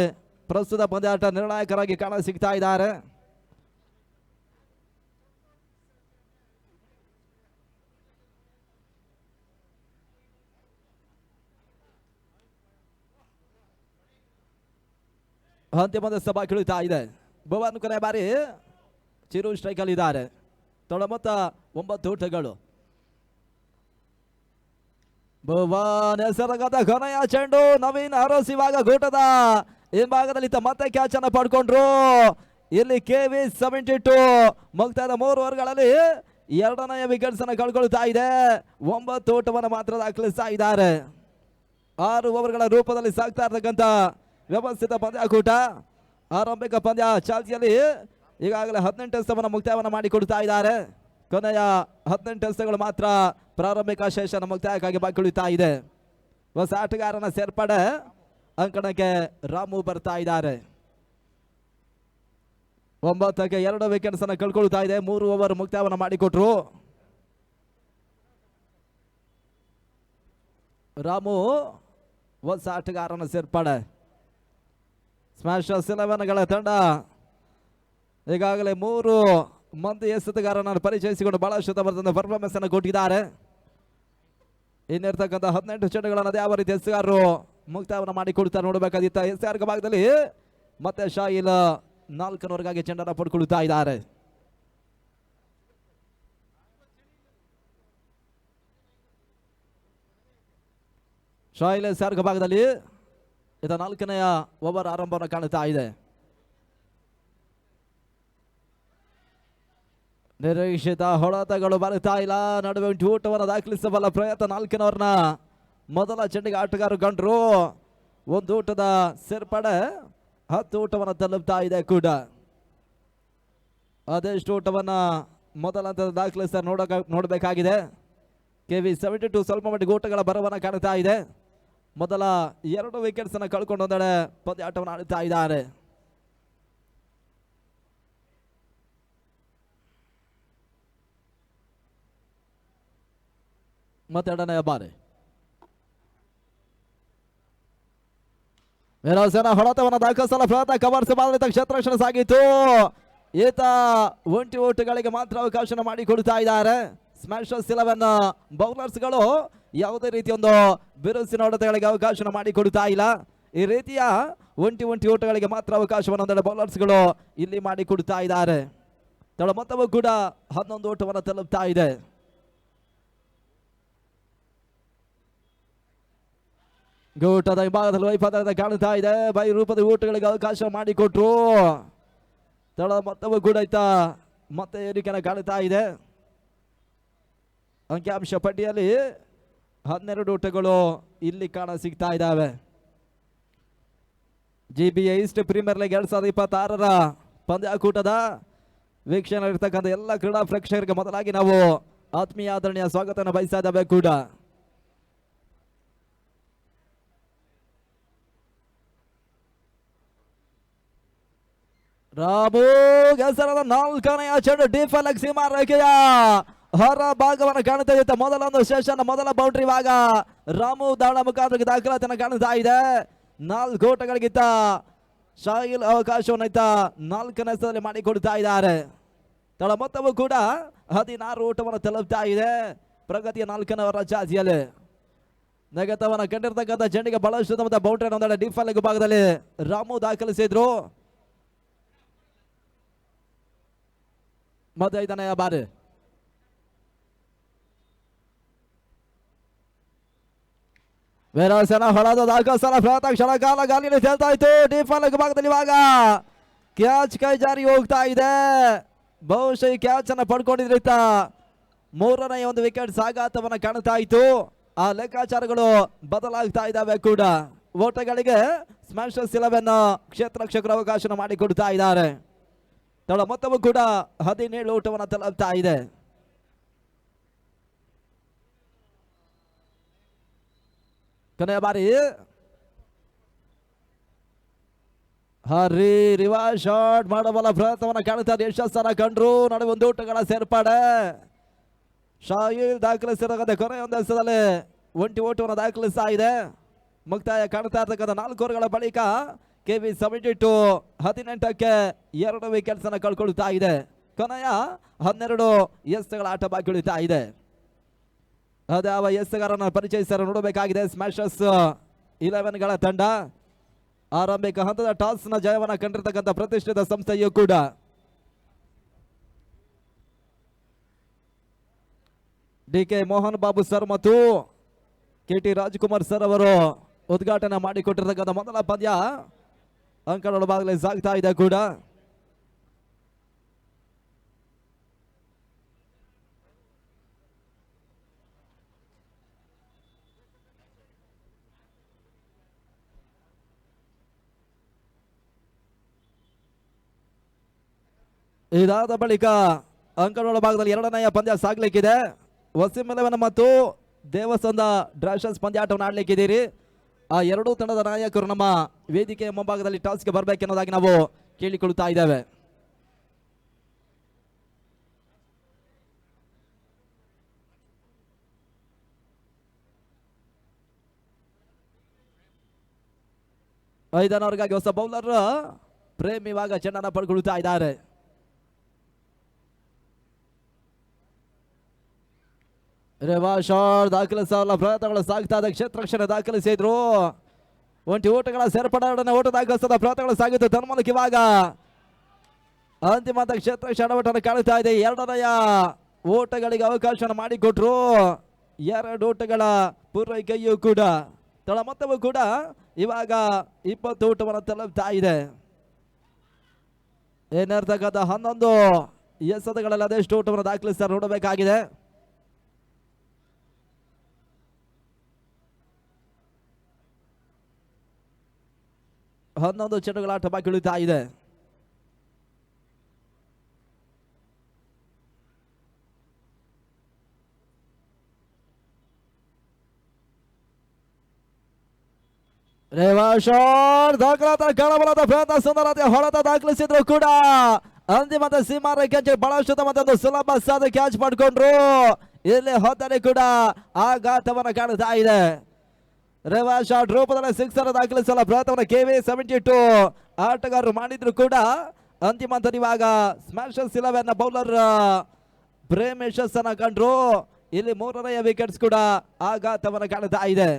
ಪ್ರಸ್ತುತ ಪಂದ್ಯಾಟ ನಿರ್ಣಾಯಕರಾಗಿ ಕಾಣ ಸಿಗ್ತಾ ಇದ್ದಾರೆ. ಅಂತಿಮ ಸಭಾ ಕಿಳಿತಾ ಇದೆ. ಭುವನ್ ಕೊನೆ ಬಾರಿ ಚಿರು ಸ್ಟ್ರೈಕ್ ಅಲ್ಲಿ ಇದ್ದಾರೆ. ತೊಳ ಮೊತ್ತ 9 ಊಟಗಳು. ಭುವನ್ ಹೆಸರಾಗದ ಕೊನೆಯ ಚೆಂಡು. ನವೀನ್ ಅರಸ್ ಇವಾಗ ಗೋಟದ ಹಿಂಭಾಗದಲ್ಲಿ ಮತ್ತೆ ಕ್ಯಾಚ್ ಅನ್ನು ಪಡ್ಕೊಂಡ್ರು. ಇಲ್ಲಿ KV 72 ಮುಕ್ತಾಯದ 3 ಓವರ್ಗಳಲ್ಲಿ 2ನೇ ವಿಕೆಟ್ಸ್ ಅನ್ನು ಕಳ್ಕೊಳ್ತಾ ಇದೆ. 9 ಓಟವನ್ನು ಮಾತ್ರ ದಾಖಲಿಸ್ತಾ ಇದ್ದಾರೆ. 6 ಓವರ್ಗಳ ರೂಪದಲ್ಲಿ ಸಾಗ್ತಾ ಇರ್ತಕ್ಕಂಥ ವ್ಯವಸ್ಥಿತ ಪಂದ್ಯಾಕೂಟ. ಆರಂಭಿಕ ಪಂದ್ಯ ಚಾಲ್ತಿಯಲ್ಲಿ ಈಗಾಗಲೇ 18 ಎಸೆತವನ್ನು ಮುಕ್ತಾಯವನ್ನು ಮಾಡಿಕೊಡ್ತಾ ಇದ್ದಾರೆ. ಕೊನೆಯ 18 ಎಸೆತಗಳು ಮಾತ್ರ ಪ್ರಾರಂಭಿಕ ಸೆಷನ್ ಮುಕ್ತಾಯಕ್ಕಾಗಿ ಬಾಕಿ ಇದೆ. ಹೊಸ ಆಟಗಾರನ ಸೇರ್ಪಡೆ ಅಂಕಣಕ್ಕೆ ರಾಮು ಬರ್ತಾ ಇದ್ದಾರೆ. 9ಕ್ಕೆ 2 ವಿಕೆಟ್ಸ್ ಅನ್ನು ಕಳ್ಕೊಳ್ತಾ ಇದೆ. 3 ಓವರ್ ಮುಕ್ತಾಯವನ್ನು ಮಾಡಿಕೊಟ್ರು. ರಾಮು ಹೊಸ ಆಟಗಾರನ ಸೇರ್ಪಡೆ. ಸ್ಮ್ಯಾಶರ್ಸ್ 11ಗಳ ತಂಡ ಈಗಾಗಲೇ 3 ಮಂದಿ ಎಸೆತಗಾರರನ್ನು ಪರಿಚಯಿಸಿಕೊಂಡು ಬಹಳಷ್ಟು ತಮ್ಮ ಪರ್ಫಾರ್ಮೆನ್ಸ್ ಅನ್ನು ಕೊಟ್ಟಿದ್ದಾರೆ. ಇನ್ನಿರ್ತಕ್ಕಂಥ 18 ಚೆಂಡುಗಳನ್ನು ಯಾವ ರೀತಿ ಎಸೆಗಾರರು ಮುಕ್ತಾಯವನ್ನು ಮಾಡಿಕೊಡ್ತಾರೆ ನೋಡಬೇಕಾದಿತ್ತ. ಎಸೆಗಾರ ಭಾಗದಲ್ಲಿ ಮತ್ತೆ ಶಾಹಿಲ್ 4 ಓವರ್ಗಾಗಿ ಚೆಂಡನ್ನು ಪಡ್ಕೊಳ್ತಾ ಇದ್ದಾರೆ. ಶಾಹಿಲ್ ಎಸೆಗಾರ ಭಾಗದಲ್ಲಿ ಇದು 4ನೇ ಓವರ್ ಆರಂಭವನ್ನು ಕಾಣುತ್ತಾ ಇದೆ. ನಿರೀಕ್ಷಿತ ಹೊಡೆತಗಳು ಬರುತ್ತಾ ಇಲ್ಲ. ನಡುವೆ ಊಟವನ್ನು ದಾಖಲಿಸಬಲ್ಲ ಪ್ರಯತ್ನ 4ನೇ ಓವರ್ನ ಮೊದಲ ಚೆಂಡಿಗೆ ಆಟಗಾರರು ಕಂಡ್ರು. 1 ಊಟದ ಸೇರ್ಪಡೆ 10 ಊಟವನ್ನು ತಲುಪ್ತಾ ಇದೆ ಕೂಡ. ಅದೆಷ್ಟು ಊಟವನ್ನು ಮೊದಲ ಹಂತದ ದಾಖಲಿಸ ನೋಡಬೇಕಾಗಿದೆ. KV 72 ಸ್ವಲ್ಪ ಮಟ್ಟಿಗೆ ಊಟಗಳ ಬರವನ್ನು ಕಾಣ್ತಾ ಇದೆ. ಮೊದಲ 2 ವಿಕೆಟ್ಸ್ ಅನ್ನು ಕಳ್ಕೊಂಡು ಒಂದೆಡೆ ಪಂದ್ಯಾಟವನ್ನು ಆಡುತ್ತಾ ಇದ್ದಾರೆ. ಮತ್ತೆ 2ನೇ ಬಾರಿ ವಿರೋಸನ ಹೊಡೆತವನ್ನು ದಾಖಲಿಸಲು ಪ್ರಯತ್ನ. ಕವರ್ಸ್ ಬಾಧಿತ ಕ್ಷೇತ್ರರಕ್ಷಣೆ ಸಾಗಿತ್ತು. ಈತ 1 ಓಟುಗಳಿಗೆ ಮಾತ್ರ ಅವಕಾಶ ಮಾಡಿಕೊಡ್ತಾ ಇದ್ದಾರೆ. ಸ್ಮ್ಯಾಶರ್ಸ್ 11 ಬೌಲರ್ಸ್ಗಳು ಯಾವುದೇ ರೀತಿಯ ಒಂದು ಬಿರುಸಿನ ಹೊಡೆತಗಳಿಗೆ ಅವಕಾಶ ಮಾಡಿಕೊಡ್ತಾ ಇಲ್ಲ. ಈ ರೀತಿಯ 1 ಓಟಗಳಿಗೆ ಮಾತ್ರ ಅವಕಾಶವನ್ನು ಬೌಲರ್ಸ್ಗಳು ಇಲ್ಲಿ ಮಾಡಿಕೊಡ್ತಾ ಇದ್ದಾರೆ. ತಳ ಮೊತ್ತವೂ ಕೂಡ 11 ಓಟವನ್ನು ತಲುಪ್ತಾ ಇದೆ. ಗೋಟದ ವಿಭಾಗದಲ್ಲಿ ವೈಫಲ್ಯತೆ ಕಾಣುತ್ತಾ ಇದೆ. ಬೈ ರೂಪದ ಊಟಗಳಿಗೆ ಅವಕಾಶ ಮಾಡಿಕೊಟ್ರು. ತಳ ಮೊತ್ತವೂ ಕೂಡ ಇತ್ತ ಮತ್ತೆ ಏರಿಕೆಯನ್ನು ಕಾಣುತ್ತಾ ಇದೆ. ಅಂಕಿಅಂಶ ಪಟ್ಟಿಯಲ್ಲಿ 12 ಊಟಗಳು ಇಲ್ಲಿ ಕಾಣ ಸಿಗ್ತಾ ಇದ್ದಾವೆ. GBA ಈಸ್ಟ್ ಪ್ರೀಮಿಯರ್ ಲೀಗ್ 2026ರ ಪಂದ್ಯಾಕೂಟದ ವೀಕ್ಷಣೆ ಇರ್ತಕ್ಕಂಥ ಎಲ್ಲ ಕ್ರೀಡಾ ಪ್ರೇಕ್ಷಕರಿಗೆ ಮೊದಲಾಗಿ ನಾವು ಆತ್ಮೀಯ ಆದರಣೀಯ ಸ್ವಾಗತನ ಬಯಸ್ತಾ ಇದ್ದಾವೆ ಕೂಡ. ರಾಮು ಹೆಸರದ 4ನೇ ಚೆಂಡು ಡಿಫೆಲೆಕ್ಸ್ ಸೀಮಾ ರೇಖೆಯ ಹೊರ ಭಾಗವನ್ನು ಕಾಣುತ್ತಾ ಇದೆ. ಮೊದಲೊಂದು ಸೆಷನ್ ಮೊದಲ ಬೌಂಡ್ರಿ ಇವಾಗ ರಾಮು ದಾಳ ಮುಖಾಂತರ ದಾಖಲಾತಿಯನ್ನು ಕಾಣುತ್ತಾ ಇದೆ. 4 ಓಟಗಳಿಗಿಂತ ಶಾಹಿಲ್ ಅವಕಾಶವನ್ನು ಇತ್ತ 4ನೇ ಎಸೆತದಲ್ಲಿ ಮಾಡಿಕೊಡ್ತಾ ಇದ್ದಾರೆ. ತಳ ಮೊತ್ತವೂ ಕೂಡ 16 ಓಟವನ್ನು ತಲುಪ್ತಾ ಇದೆ. ಪ್ರಗತಿಯ 4ನೇ ಓವರ್ ಚಾಸಿಯಲ್ಲಿ ನೆಗೆತವನ್ನು ಕಂಡಿರ್ತಕ್ಕಂಥ ಚೆಂಡಿಗೆ ಬಹಳಷ್ಟು ತಮ್ಮ ಬೌಂಡ್ರಿ ಒಂದೆಡೆ ಡಿಫೆಲೆಕ್ಸ್ ಭಾಗದಲ್ಲಿ ರಾಮು ದಾಖಲಿಸಿದ್ರು. ಮತ್ತೆ 5ನೇ ಬಾರಿ ವಿರೋಸನ ಹೊಡೆದ ದಾಖಲಿಸಲ ಪ್ರಯತ್ನ ಕ್ಷಣ ಕಾಲ ಗಾಲಿಯಲ್ಲಿ ತೇಲ್ತಾ ಇತ್ತು. ಡಿಫೆಲೆಕ್ಸ್ ಭಾಗದಲ್ಲಿ ಇವಾಗ ಕ್ಯಾಚ್ ಕೈ ಜಾರಿ ಹೋಗ್ತಾ ಇದೆ. ಬಹುಶಃ ಈ ಕ್ಯಾಚ್ ಅನ್ನು ಪಡ್ಕೊಂಡಿದ್ರಿತ 3ನೇ ಒಂದು ವಿಕೆಟ್ ಸಾಗಾಟವನ್ನು ಕಾಣ್ತಾ ಇತ್ತು. ಆ ಲೆಕ್ಕಾಚಾರಗಳು ಬದಲಾಗ್ತಾ ಇದ್ದಾವೆ ಕೂಡ. ಓಟಗಳಿಗೆ ಸ್ಮ್ಯಾಶರ್ಸ್ 11 ಕ್ಷೇತ್ರರಕ್ಷಕರು ಅವಕಾಶ ಮಾಡಿಕೊಡ್ತಾ ಇದ್ದಾರೆ. ತಳ ಮೊತ್ತವೂ ಕೂಡ 17 ಓಟವನ್ನು ತಲುಪ್ತಾ ಇದೆ. ಕೊನೆಯ ಬಾರಿ ಹರಿ ರಿವರ್ಸ್ ಶಾಟ್ ಮಾಡಬಲ್ಲ ಪ್ರಯತ್ನವನ್ನು ಕಾಣುತ್ತಾರೆ. ಯಶಸ್ಸನ್ನು ಕಂಡ್ರು. ನಡುವೆ 1 ಓಟಗಳ ಸೇರ್ಪಡೆ. ಶಾಹಿಲ್ ದಾಖಲಿಸಿರದೆ ಕೊನೆಯೊಂದು ಎಸೆತದಲ್ಲಿ 1 ಓಟವನ್ನು ದಾಖಲಿಸ್ತಾ ಇದೆ. ಮುಕ್ತಾಯ ಕಾಣ್ತಾ ಇರ್ತಕ್ಕಂಥ 4 ಓವರ್ಗಳ ಬಳಿಕ KV 72 18ಕ್ಕೆ 2 ವಿಕೆಟ್ಸ್ ಅನ್ನು ಕಳ್ಕೊಳ್ತಾ ಇದೆ. ಕೊನೆಯ 12 ಎಸೆತಗಳ ಆಟ ಬಾಕಿ ಉಳಿತಾ ಇದೆ. ಅದಾವ ಎಸೆಗಾರನ ಪರಿಚಯಿಸಲು ನೋಡಬೇಕಾಗಿದೆ. ಸ್ಮ್ಯಾಶರ್ಸ್ 11ಗಳ ತಂಡ ಆರಂಭಿಕ ಹಂತದ ಟಾಸ್ ನ ಜಯವನ್ನ ಕಂಡಿರ್ತಕ್ಕಂಥ ಪ್ರತಿಷ್ಠಿತ ಸಂಸ್ಥೆಯೂ ಕೂಡ ಡಿಕೆ ಮೋಹನ್ ಬಾಬು ಸರ್ ಮತ್ತು ಕೆಟಿ ರಾಜ್ಕುಮಾರ್ ಸರ್ ಅವರು ಉದ್ಘಾಟನೆ ಮಾಡಿಕೊಟ್ಟಿರ್ತಕ್ಕಂಥ ಮೊದಲ ಪಂದ್ಯ ಅಂಕಣೊಳಭಾಗದಲ್ಲಿ ಸಾಗ್ತಾ ಇದೆ ಕೂಡ. ಇದಾದ ಬಳಿಕ ಅಂಕಣೊಳಭಾಗದಲ್ಲಿ ಎರಡನೆಯ ಪಂದ್ಯ ಸಾಗ್ಲಿಕ್ಕಿದೆ. ವಸೀಂ 11 ಮತ್ತು ದೇವಸ್ಥಾನದ ಡ್ರಾಶನ್ಸ್ ಪಂದ್ಯಾಟವನ್ನು ಆಡ್ಲಿಕ್ಕಿದ್ದೀರಿ. ಆ ಎರಡೂ ತಂಡದ ನಾಯಕರು ನಮ್ಮ ವೇದಿಕೆಯ ಮುಂಭಾಗದಲ್ಲಿ ಟಾಸ್ಗೆ ಬರಬೇಕೆನ್ನೋದಾಗಿ ನಾವು ಕೇಳಿಕೊಳ್ಳುತ್ತಾ ಇದ್ದೇವೆ. ಐದನವರಿಗಾಗಿ ಹೊಸ ಬೌಲರ್ ಪ್ರೇಮ್ ಇವಾಗ ಚೆಂಡನ್ನು ಪಡ್ಕೊಳ್ತಾ ಇದ್ದಾರೆ. ಶಾಟ್ ದಾಖಲಿಸಲ್ಲ ಪ್ರಯತ್ನಗಳು ಸಾಗ್ತಾ ಇದೆ. ಕ್ಷೇತ್ರ ರಕ್ಷಣೆ ದಾಖಲಿಸಿದ್ರು. ಒಂಟಿ ಓಟಗಳ ಸೇರ್ಪಡೆ ಓಟ ದಾಖಲಿಸದ ಪ್ರಯತ್ನಗಳು ಸಾಗಿತ್ತು. ತನ್ಮೂಲಕ ಇವಾಗ ಅಂತಿಮ ಕ್ಷೇತ್ರ ಕ್ಷಣವಟನ್ನು ಕಾಣುತ್ತಾ ಇದೆ. ಎರಡನೆಯ ಓಟಗಳಿಗೆ ಅವಕಾಶ ಮಾಡಿಕೊಟ್ರು. ಎರಡು ಓಟಗಳ ಪೂರೈಕೆಯೂ ಕೂಡ ತಳ ಮೊತ್ತವೂ ಕೂಡ ಇವಾಗ 20 ಓಟವನ್ನು ತಲುಪ್ತಾ ಇದೆ. ಏನಿರ್ತಕ್ಕಂಥ 11 ಎಸೆತಗಳಲ್ಲಿ ಅದೆಷ್ಟು ಓಟವನ್ನು ದಾಖಲಿಸ್ತಾರೆ ನೋಡಬೇಕಾಗಿದೆ. ಹನ್ನೊಂದು ಚೆಂಡುಗಳ ಆಟ ಬಾಕಿ ಉಳಿತಾ ಇದೆ. ರೇವಾಶಾಟ್ ದಾಖಲಾತ ಕಾಣಬಲದ ಪ್ರಯತ್ನ ಸುಂದರತೆ ಹೊಡೆತ ದಾಖಲಿಸಿದ್ರು ಕೂಡ ಅಂತಿಮ ಸೀಮಾರ ಕ್ಯಾಚ್ ಬಹಳಷ್ಟು ಮತ್ತೊಂದು ಸುಲಭ ಸಾಧ ಕ್ಯಾಚ್ ಮಾಡಿಕೊಂಡ್ರು. ಇಲ್ಲಿ ಹೊತ್ತನೆ ಕೂಡ ಆಘಾತವನ್ನು ಕಾಣುತ್ತಾ ಇದೆ. ರಿವರ್ಸ್ ಶಾಟ್ ರೂಪದಲ್ಲಿ ಸಿಕ್ಸರ್ ದಾಖಲಿಸಲು ಪ್ರಯತ್ನವನ್ನು KV72 ಆಟಗಾರರು ಮಾಡಿದ್ರು ಕೂಡ ಅಂತಿಮ ಹಂತದಲ್ಲಿ ಇವಾಗ ಸ್ಮ್ಯಾಶರ್ಸ್ 11 ಬೌಲರ್ ಪ್ರೇಮ್ ಯಶಸ್ಸನ್ನ ಕಂಡ್ರು. ಇಲ್ಲಿ ಮೂರನೆಯ ವಿಕೆಟ್ಸ್ ಕೂಡ ಆಘಾತವನ್ನು ಕಾಣುತ್ತಾ ಇದೆ.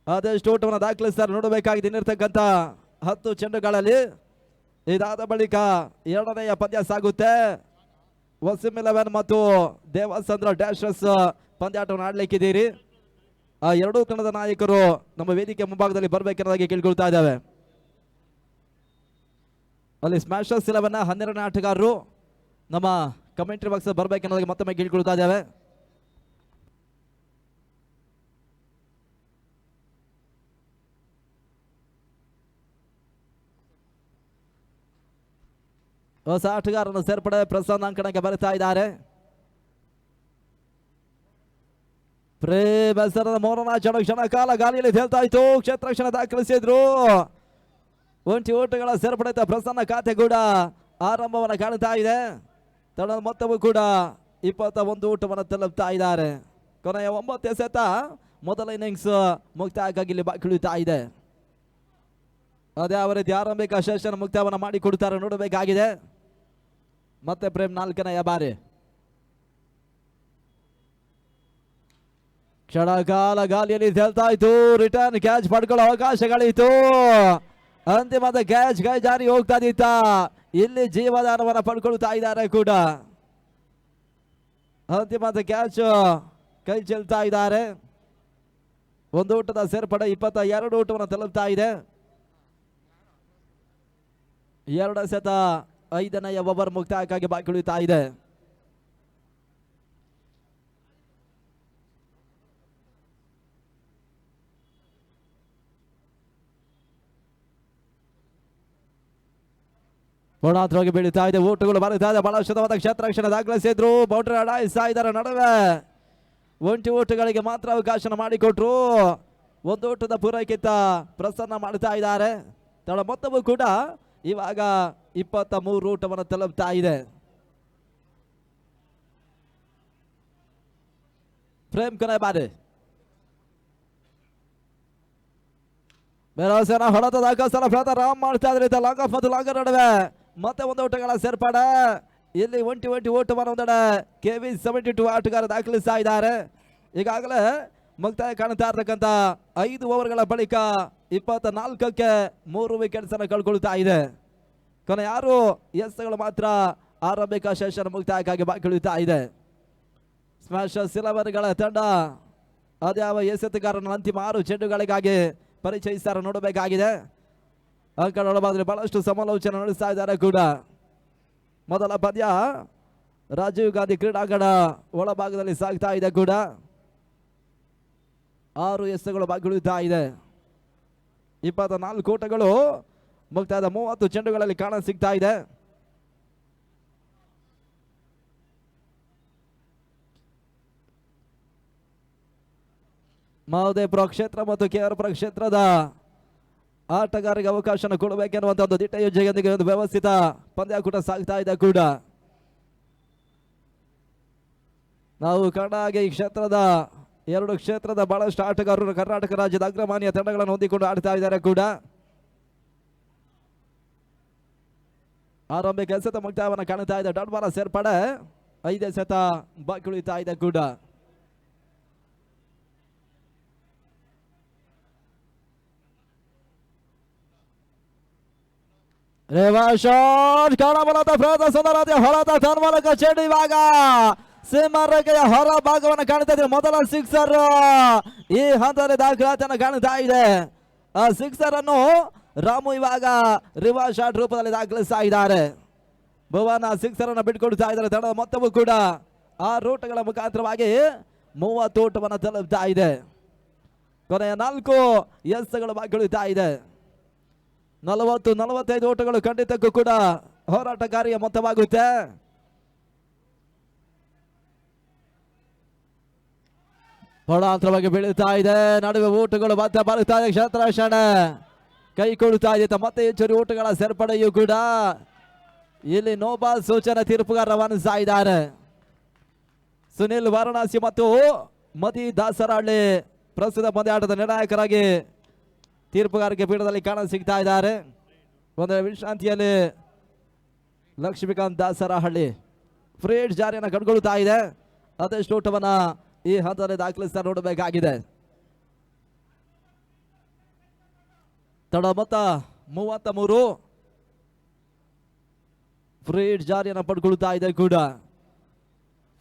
ಅದೆಷ್ಟು ಓಟವನ್ನು ದಾಖಲಿಸ್ತಾರೆ ನೋಡಬೇಕಾಗಿದೆ. ಇನ್ನಿರ್ತಕ್ಕಂಥ 10 ಚೆಂಡುಗಳಲ್ಲಿ ಇದಾದ ಬಳಿಕ ಎರಡನೆಯ ಪಂದ್ಯ ಸಾಗುತ್ತೆ. ವಸೀಂ 11 ಮತ್ತು ದೇವಸಂದ್ರ ಡ್ಯಾಶಸ್ ಪಂದ್ಯಾಟವನ್ನು ಆಡ್ಲಿಕ್ಕಿದ್ದೀರಿ. ಆ ಎರಡೂ ತಂಡದ ನಾಯಕರು ನಮ್ಮ ವೇದಿಕೆ ಮುಂಭಾಗದಲ್ಲಿ ಬರಬೇಕೆನ್ನೋದಾಗಿ ಕೇಳಿಕೊಳ್ತಾ ಇದ್ದಾವೆ. ಅಲ್ಲಿ ಸ್ಮ್ಯಾಶರ್ಸ್ 11 12ನೇ ಆಟಗಾರರು ನಮ್ಮ ಕಮೆಂಟ್ರಿ ಬಾಕ್ಸ್ ಬರಬೇಕೆನ್ನೋದಾಗಿ ಮತ್ತೊಮ್ಮೆ ಕೇಳಿಕೊಳ್ತಾ ಇದ್ದಾವೆ. ಹೊಸ ಆಟಗಾರನ ಸೇರ್ಪಡೆ ಪ್ರಸನ್ನ ಅಂಕಣಕ್ಕೆ ಬರ್ತಾ ಇದ್ದಾರೆ. ಪ್ರೇಮ್ ಹೆಸರದ ಮೂರನೇ ಕ್ಷಣ ಕಾಲ ಗಾಳಿಯಲ್ಲಿ ತೇಲ್ತಾ ಇತ್ತು. ಕ್ಷೇತ್ರ ಕ್ಷಣ ದಾಖಲಿಸಿದ್ರು. ಒಂಟಿ ಓಟಗಳ ಸೇರ್ಪಡೆ ಪ್ರಸನ್ನ ಖಾತೆ ಕೂಡ ಆರಂಭವನ್ನು ಕಾಣುತ್ತಾ ಇದೆ. ತಂಡದ ಮೊತ್ತವೂ ಕೂಡ 21 ಓಟವನ್ನು ತಲುಪ್ತಾ ಇದ್ದಾರೆ. ಕೊನೆಯ 9 ಎಸೆತ ಮೊದಲ ಇನ್ನಿಂಗ್ಸ್ ಮುಕ್ತಾಯಕ್ಕಾಗಿ ಇಲ್ಲಿ ಬಾಕಿ ಉಳಿತಾ ಇದೆ. ಅದೇ ಯಾವ ರೀತಿ ಆರಂಭಿಕ ಸೆಷನ್ ಮುಕ್ತಾಯವನ್ನು ಮಾಡಿಕೊಡ್ತಾರೆ ನೋಡಬೇಕಾಗಿದೆ. ಮತ್ತೆ ಪ್ರೇಮ್ 4ನೇ ಬಾರಿ ಕ್ಷಣಕಾಲ ಗಾಲಿಯಲ್ಲಿ ತೇಲ್ತಾ ಇತ್ತು. ರಿಟರ್ನ್ ಕ್ಯಾಚ್ ಪಡ್ಕೊಳ್ಳೋ ಅವಕಾಶಗಳಿತ್ತು. ಅಂತಿಮದ ಕ್ಯಾಚ್ ಕೈ ಜಾರಿ ಹೋಗ್ತಾ ಇದ್ದ. ಇಲ್ಲಿ ಜೀವದಾನವನ್ನು ಪಡ್ಕೊಳ್ತಾ ಇದ್ದಾರೆ ಕೂಡ. ಅಂತಿಮದ ಕ್ಯಾಚ್ ಕೈ ಚೆಲ್ತಾ ಇದ್ದಾರೆ. ಒಂದು ಓಟದ ಸೇರ್ಪಡೆ 22 ಓಟವನ್ನು ತಲುಪ್ತಾ ಇದೆ. 2 ಎಸೆತ 5ನೇ ಓವರ್ ಮುಕ್ತಾಯಕ್ಕಾಗಿ ಬಾಕಿ ಉಳಿತಾ ಇದೆ. ಹೋಗಿ ಬೀಳುತ್ತಾ ಇದೆ. ಓಟುಗಳು ಬರುತ್ತಾ ಇದೆ. ಬಹಳ ಶುದ್ಧವಾದ ಕ್ಷೇತ್ರ ರಕ್ಷಣೆ ದಾಖಲಿಸಿದ್ರು. ಬೌಂಡ್ರಿ ಅಡಾಯಿಸ್ತಾ ಇದ್ದಾರೆ ನಡುವೆ. ಒಂಟಿ ಓಟುಗಳಿಗೆ ಮಾತ್ರ ಅವಕಾಶ ಮಾಡಿಕೊಟ್ರು. ಒಂದು ಓಟದ ಪೂರೈಕೆತ್ತ ಪ್ರಸನ್ನ ಮಾಡ್ತಾ ಇದ್ದಾರೆ. ತಳ ಮೊತ್ತವೂ ಕೂಡ ಇವಾಗ 23 ಓಟವನ್ನು ತಲುಪ್ತಾ ಇದೆ. ಪ್ರೇಮ್ ಕೊನೆ ಬಾರಿ ಬೇರವಸೇನ ಹೊಡೆತ ದಾಖಲಿಸಲು ಪ್ರಯತ್ನ ರಾಮ್ ಮಾಡ್ತಾ ಇದ್ರೆ ಲಾಂಗ್ ಆಫ್ ಮತ್ತು ಲಾಂಗರ್ ನಡುವೆ ಮತ್ತೆ ಒಂದು ಓಟಗಳ ಸೇರ್ಪಡೆ. ಇಲ್ಲಿ ಒಂಟಿ ಓಟವನ್ನು ಒಂದೆಡೆ KV72 ಆಟಗಾರ ದಾಖಲಿಸ್ತಾ ಇದ್ದಾರೆ. ಈಗಾಗಲೇ ಮುಕ್ತಾಯ ಕಾಣುತ್ತಾ ಇರತಕ್ಕಂಥ 5 ಓವರ್ಗಳ ಬಳಿಕ 24ಕ್ಕೆ 3 ವಿಕೆಟ್ಸ್ ಅನ್ನು ಕಳ್ಕೊಳ್ತಾ ಇದೆ. ಕೊನೆ 6 ಎಸ್ಗಳು ಮಾತ್ರ ಆರಂಭಿಕ ಸೆಷನ್ ಮುಕ್ತಾಯಕ್ಕಾಗಿ ಬಾಕಿ ಇದೆ. ಸ್ಮ್ಯಾಶರ್ ಸಿಲ್ವರ್ಗಳ ತಂಡ ಅದ್ಯಾವ ಎಸೆತಗಾರನ ಅಂತಿಮ 6 ಚೆಂಡುಗಳಿಗಾಗಿ ಪರಿಚಯಿಸ್ತಾರೆ ನೋಡಬೇಕಾಗಿದೆ. ಅಂಕಣ ಒಳಭಾಗದಲ್ಲಿ ಬಹಳಷ್ಟು ಸಮಾಲೋಚನೆ ನಡೆಸ್ತಾ ಇದ್ದಾರೆ ಕೂಡ. ಮೊದಲ ಪಂದ್ಯ ರಾಜೀವ್ ಗಾಂಧಿ ಕ್ರೀಡಾಂಗಣ ಒಳಭಾಗದಲ್ಲಿ ಸಾಗ್ತಾ ಇದೆ ಕೂಡ. 6 ಎಸೆಗಳು ಬಾಕಿ ಇದೆ. 24 ಓಟಗಳು ಮುಕ್ತಾಯದ 30 ಚೆಂಡುಗಳಲ್ಲಿ ಕಾಣ ಸಿಗ್ತಾ ಇದೆ. ಮಹದೇವಪುರ ಕ್ಷೇತ್ರ ಮತ್ತು ಕೆಆರ್ಪುರ ಕ್ಷೇತ್ರದ ಆಟಗಾರರಿಗೆ ಅವಕಾಶ ಕೊಡಬೇಕೆನ್ನುವಂತ ಒಂದು ದಿಟ್ಟ ಯೋಜನೆಯೊಂದಿಗೆ ಒಂದು ವ್ಯವಸ್ಥಿತ ಪಂದ್ಯಾಕೂಟ ಸಾಗ್ತಾ ಇದೆ ಕೂಡ. ನಾವು ಕಂಡಾಗೆ ಈ ಕ್ಷೇತ್ರದ 2 ಕ್ಷೇತ್ರದ ಬಹಳಷ್ಟು ಆಟಗಾರರು ಕರ್ನಾಟಕ ರಾಜ್ಯದ ಅಗ್ರಮಾನ್ಯ ತಂಡಗಳನ್ನು ಹೊಂದಿಕೊಂಡು ಆಡ್ತಾ ಇದ್ದಾರೆ ಕೂಡ. ಆರಂಭಿಕ ಎಸೆತ ಮುಕ್ತಾಯವನ್ನು ಕಾಣ್ತಾ ಇದೆ. ಡಾಟ್ ಬಾಲ ಸೇರ್ಪಡೆ 5 ಎಸೆತ ಬಾಕಿ ಉಳಿತಾ ಇದೆ ಕೂಡ. ಕಾಣಬಲದ ಪ್ರಯತ್ನ ಸುಂದರ ಹೊರತ ತನ್ಮೂಲಕ ಚೆಂಡು ಇವಾಗ ಸಿಂಹರೇಖೆಯ ಹೊರ ಭಾಗವನ್ನು ಕಾಣ್ತಾ ಇದ್ರೆ ಮೊದಲ ಸಿಕ್ಸರ್ ಈ ಹಂತದಲ್ಲಿ ದಾಖಲಾತಿಯನ್ನು ಕಾಣ್ತಾ ಇದೆ. ಆ ಸಿಕ್ಸರ್ ಅನ್ನು ರಾಮು ಇವಾಗ ರಿವರ್ಸ್ ಶಾಟ್ ರೂಪದಲ್ಲಿ ದಾಖಲಿಸ್ತಾ ಇದ್ದಾರೆ. ಭುವನ ಸಿಕ್ಸರ್ ಅನ್ನು ಬಿಟ್ಕೊಡ್ತಾ ಇದ್ದಾರೆ. ತಂಡದ ಮೊತ್ತವೂ ಕೂಡ ಆ ರೂಟ್ಗಳ ಮುಖಾಂತರವಾಗಿ 30 ಓಟವನ್ನು ತಲುಪ್ತಾ ಇದೆ. ಕೊನೆಯ 4 ಎಸ್ಗಳು ಬಾಕಿ ಉಳಿತಾ ಇದೆ. 40-45 ಓಟಗಳು ಖಂಡಿತಕ್ಕೂ ಕೂಡ ಹೋರಾಟಗಾರಿಯ ಮೊತ್ತವಾಗುತ್ತೆ. ಹೊಳಾಂತರವಾಗಿ ಬೀಳುತ್ತಾ ಇದೆ. ನಡುವೆ ಓಟಗಳು ಮತ್ತೆ ಬರುತ್ತಾ ಇದೆ. ಕ್ಷೇತ್ರ ರಕ್ಷಣೆ ಕೈ ಕೊಡುತ್ತಾ ಇದೆ. ಮತ್ತೆ ಹೆಚ್ಚುವರಿ ಓಟಗಳ ಸೇರ್ಪಡೆಯೂ ಕೂಡ ಇಲ್ಲಿ ನೋಬಾಲ್ ಸೂಚನೆ ತೀರ್ಪುಗಾರ ರವಾನಿಸ್ತಾ ಇದ್ದಾರೆ. ಸುನಿಲ್ ವಾರಣಾಸಿ ಮತ್ತು ಮದಿ ದಾಸರಹಳ್ಳಿ ಪ್ರಸ್ತುತ ಪಂದ್ಯಾಟದ ನಿರ್ಣಾಯಕರಾಗಿ ತೀರ್ಪುಗಾರಿಕೆ ಪೀಠದಲ್ಲಿ ಕಾಣ ಸಿಗ್ತಾ ಇದ್ದಾರೆ. ಒಂದು ವಿಶ್ರಾಂತಿಯಲ್ಲಿ ಲಕ್ಷ್ಮೀಕಾಂತ್ ದಾಸರಹಳ್ಳಿ ಫ್ರೀಡ್ ಜಾರಿಯನ್ನು ಕಂಡುಕೊಳ್ತಾ ಇದೆ. ಅದೆಷ್ಟು ಓಟವನ್ನ ಈ ಹಂತದಲ್ಲಿ ದಾಖಲಿಸ್ತಾ ನೋಡಬೇಕಾಗಿದೆ. ತಡ ಮೊತ್ತ 33. ಫ್ರೀಡ್ ಜಾರಿಯನ್ನು ಪಡ್ಕೊಳ್ತಾ ಇದೆ ಕೂಡ.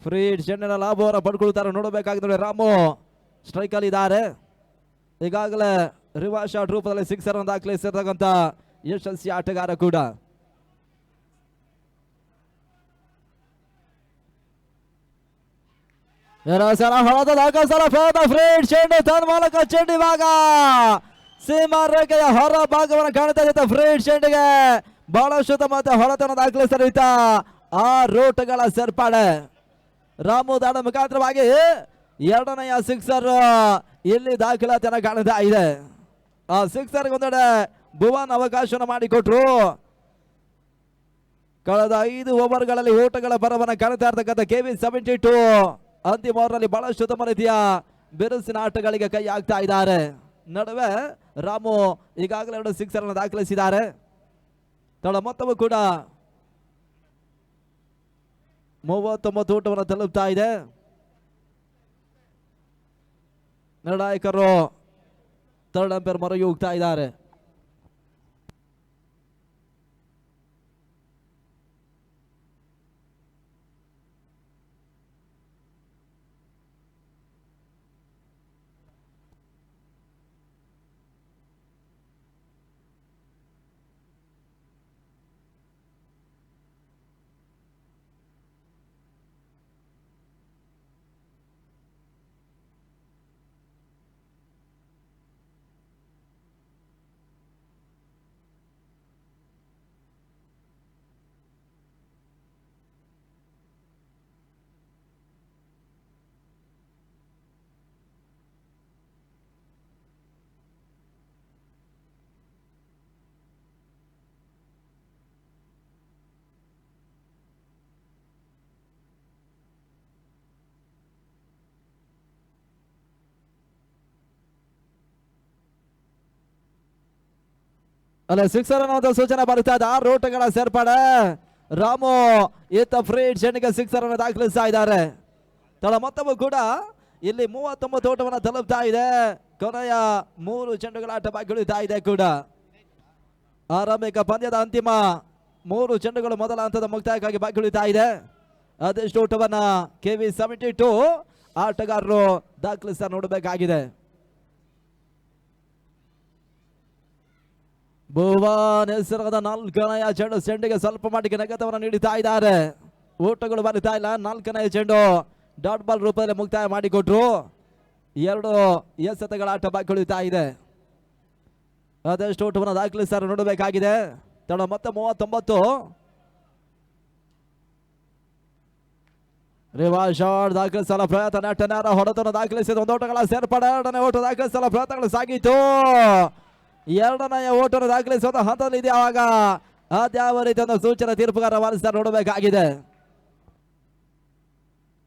ಫ್ರೀಡ್ ಚೆಂಡಿನ ಲಾಭವನ್ನು ಪಡ್ಕೊಳ್ತಾರೆ ನೋಡಬೇಕಾಗಿದೆ. ರಾಮು ಸ್ಟ್ರೈಕ್ ಅಲ್ಲಿ ಇದ್ದಾರೆ. ಈಗಾಗಲೇ ರಿವರ್ಸ್ ಶಾಟ್ ರೂಪದಲ್ಲಿ ಸಿಕ್ಸರ್ ಅನ್ನು ದಾಖಲಿಸಿರ್ತಕ್ಕಂಥ ಯಶಸ್ವಿ ಆಟಗಾರ ಕೂಡ. ಫ್ರೀಡ್ ಚೆಂಡು ತನ್ಮೂಲಕ ಚೆಂಡು ಇವಾಗ ಸೀಮಾರೇಖೆಯ ಹೊರ ಭಾಗವನ್ನು ಕಾಣ್ತಾ ಇದೆ. ಫ್ರೀಡ್ ಚೆಂಡಿಗೆ ಬಹಳಷ್ಟು ಮತ್ತೆ ಹೊಳತನ ದಾಖಲಿಸಿದ ಆ ರೂಟ್ಗಳ ಸೇರ್ಪಡೆ ರಾಮು ದಾಡ ಮುಖಾಂತರವಾಗಿ 2ನೇ ಸಿಕ್ಸರ್ ಇಲ್ಲಿ ದಾಖಲಾತಿಯನ್ನು ಕಾಣ್ತಾ ಇದೆ. ಆ ಸಿಕ್ಸರ್ ಒಂದೆಡೆ ಭುವನ್ ಅವಕಾಶವನ್ನು ಮಾಡಿಕೊಟ್ರು. ಕಳೆದ 5 ಓವರ್ಗಳಲ್ಲಿ ಓಟಗಳ ಪರವನ್ನು ಕಾಣ್ತಾ ಇರ್ತಕ್ಕಂಥ KV72 ಅಂತಿಮ ಓವರ್ನಲ್ಲಿ ಬಹಳಷ್ಟು ಉತ್ತಮ ರೀತಿಯ ಬಿರುಸಿನ ಆಟಗಳಿಗೆ ಕೈ ಹಾಕ್ತಾ ಇದ್ದಾರೆ. ನಡುವೆ ರಾಮು ಈಗಾಗಲೇ 2 ಸಿಕ್ಸರ್ ಅನ್ನು ದಾಖಲಿಸಿದ್ದಾರೆ. ತಡ ಮೊತ್ತವೂ ಕೂಡ 39 ಓಟವನ್ನು ತಲುಪ್ತಾ ಇದೆ. ನಿರ್ಣಾಯಕರು ಥರ್ಡ್ ಅಂಪೈರ್ ಮೊರೆಗೆ ಹೋಗ್ತಾ ಇದ್ದಾರೆ. ಅಲ್ಲ ಸಿಕ್ಸರ್ ಅನ್ನುವಂಥ ಸೂಚನೆ ಬರುತ್ತಾ ಇದೆ. 6 ಓಟಗಳ ಸೇರ್ಪಡೆ. ರಾಮು ಈತ ಫ್ರೀಡ್ ಚೆಂಡಿಗೆ ಸಿಕ್ಸರ್ ಅನ್ನು ದಾಖಲಿಸ್ತಾ ಇದ್ದಾರೆ. ತಳ ಮೊತ್ತವೂ ಕೂಡ ಇಲ್ಲಿ 39 ಓಟವನ್ನು ತಲುಪ್ತಾ ಇದೆ. ಕೊನೆಯ 3 ಚೆಂಡುಗಳ ಆಟ ಬಾಕಿ ಉಳಿತಾ ಇದೆ ಕೂಡ. ಆರಂಭಿಕ ಪಂದ್ಯದ ಅಂತಿಮ 3 ಚೆಂಡುಗಳು ಮೊದಲ ಹಂತದ ಮುಕ್ತಾಯಕ್ಕಾಗಿ ಬಾಕಿ ಉಳಿತಾ ಇದೆ. ಅದೆಷ್ಟು ಓಟವನ್ನ KV72 ಆಟಗಾರರು ದಾಖಲಿಸ ನೋಡಬೇಕಾಗಿದೆ. ಭುವನೇಶ್ವರದ 4ನೇ ಚೆಂಡು, ಚೆಂಡಿಗೆ ಸ್ವಲ್ಪ ಮಟ್ಟಿಗೆ ನಗತವನ್ನು ನೀಡುತ್ತಾ ಇದ್ದಾರೆ. ಓಟಗಳು ಬರುತ್ತಾ ಇಲ್ಲ. 4ನೇ ಚೆಂಡು ಡಾಟ್ ಬಾಲ್ ರೂಪದಲ್ಲಿ ಮುಕ್ತಾಯ ಮಾಡಿಕೊಟ್ರು. 2 ಎಸೆತಗಳ ಆಟ ಬಾಕಿ ಉಳಿತಾ ಇದೆ. ಅದೆಷ್ಟು ಓಟವನ್ನು ದಾಖಲಿಸ್ತಾರೆ ನೋಡಬೇಕಾಗಿದೆ. ತಡ ಮತ್ತೆ 39. ರಿವರ್ಸ್ ಶಾಟ್ ದಾಖಲಿಸಲು ಪ್ರಯತ್ನ. ನೆಟ್ಟನೇರ ಹೊಡೆತನ್ನು ದಾಖಲಿಸಿದ 1 ಓಟಗಳ ಸೇರ್ಪಡೆ. 2ನೇ ಓಟ ದಾಖಲಿಸಲು ಪ್ರಯತ್ನಗಳು ಸಾಗಿತು. 2ನೇ ಓಟವನ್ನು ದಾಖಲಿಸುವ ಹಂತದಲ್ಲಿದೆ. ಆವಾಗ ಅದ್ಯಾವ ರೀತಿಯ ಸೂಚನೆ ತೀರ್ಪುಗಾರ ವಾಲಿಸ್ತಾರೆ ನೋಡಬೇಕಾಗಿದೆ.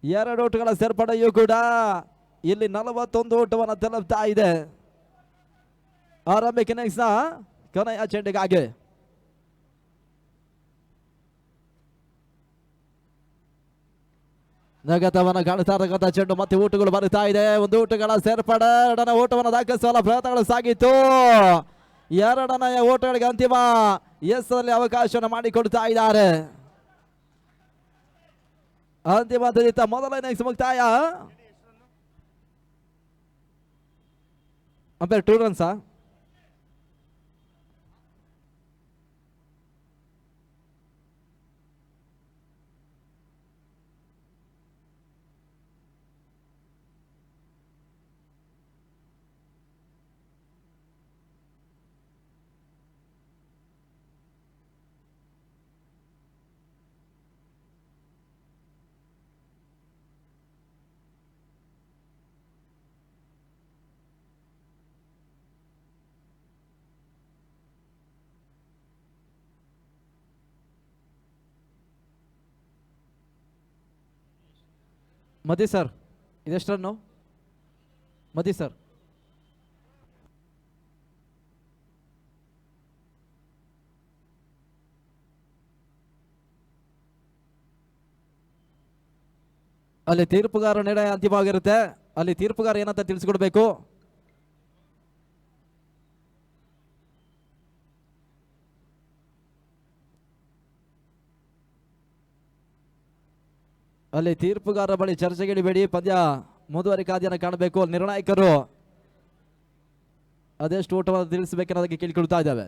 2 ಓಟಗಳ ಸೇರ್ಪಡೆಯೂ ಕೂಡ ಇಲ್ಲಿ 41 ಓಟವನ್ನು ತಲುಪ್ತಾ ಇದೆ. ಆರಂಭಿಕ ಇನ್ನಿಂಗ್ಸ್ನ ಕೊನೆಯ ಚೆಂಡಿಗಾಗಿ ನಗತವನ್ನು ಕಾಣ್ತಾ ಇರತಕ್ಕಂಥ ಚೆಂಡು ಮತ್ತೆ ಓಟಗಳು ಬರುತ್ತಾ ಇದೆ. 1 ಓಟಗಳ ಸೇರ್ಪಡೆ. 2ನೇ ಓಟವನ್ನು ದಾಖಲಿಸುವ ಪ್ರಯತ್ನಗಳು ಸಾಗಿತ್ತು. 2ನೇ ಓಟಗಳಿಗೆ ಅಂತಿಮ ಎಸ್ನಲ್ಲಿ ಅವಕಾಶವನ್ನು ಮಾಡಿಕೊಡ್ತಾ ಇದ್ದಾರೆ. ಅಂತಿಮ ಹಂತದ ಮೊದಲ ಇನ್ನಿಂಗ್ಸ್ ಮುಕ್ತಾಯ. ಅಂಪೇರ್ 2 ರನ್ಸಾ? ಮದಿ ಸರ್, ಇದೆಷ್ಟು ರನ್ನು? ಮದಿ ಸರ್, ಅಲ್ಲಿ ತೀರ್ಪುಗಾರ ನಿರ್ಣಯ ಅಂತಿಮವಾಗಿರುತ್ತೆ. ಅಲ್ಲಿ ತೀರ್ಪುಗಾರ ಏನಂತ ತಿಳಿಸ್ಕೊಡ್ಬೇಕು. ಅಲ್ಲಿ ತೀರ್ಪುಗಾರ ಬಳಿ ಚರ್ಚೆಗಿಳಿಬೇಡಿ. ಪಂದ್ಯ ಮುಂದುವರಿಕಾದಿಯನ್ನು ಕಾಣಬೇಕು. ನಿರ್ಣಾಯಕರು ಅದೆಷ್ಟು ಓಟವನ್ನು ತಿಳಿಸಬೇಕೆನ್ನೋದಕ್ಕೆ ಕೇಳಿಕೊಳ್ತಾ ಇದ್ದಾವೆ.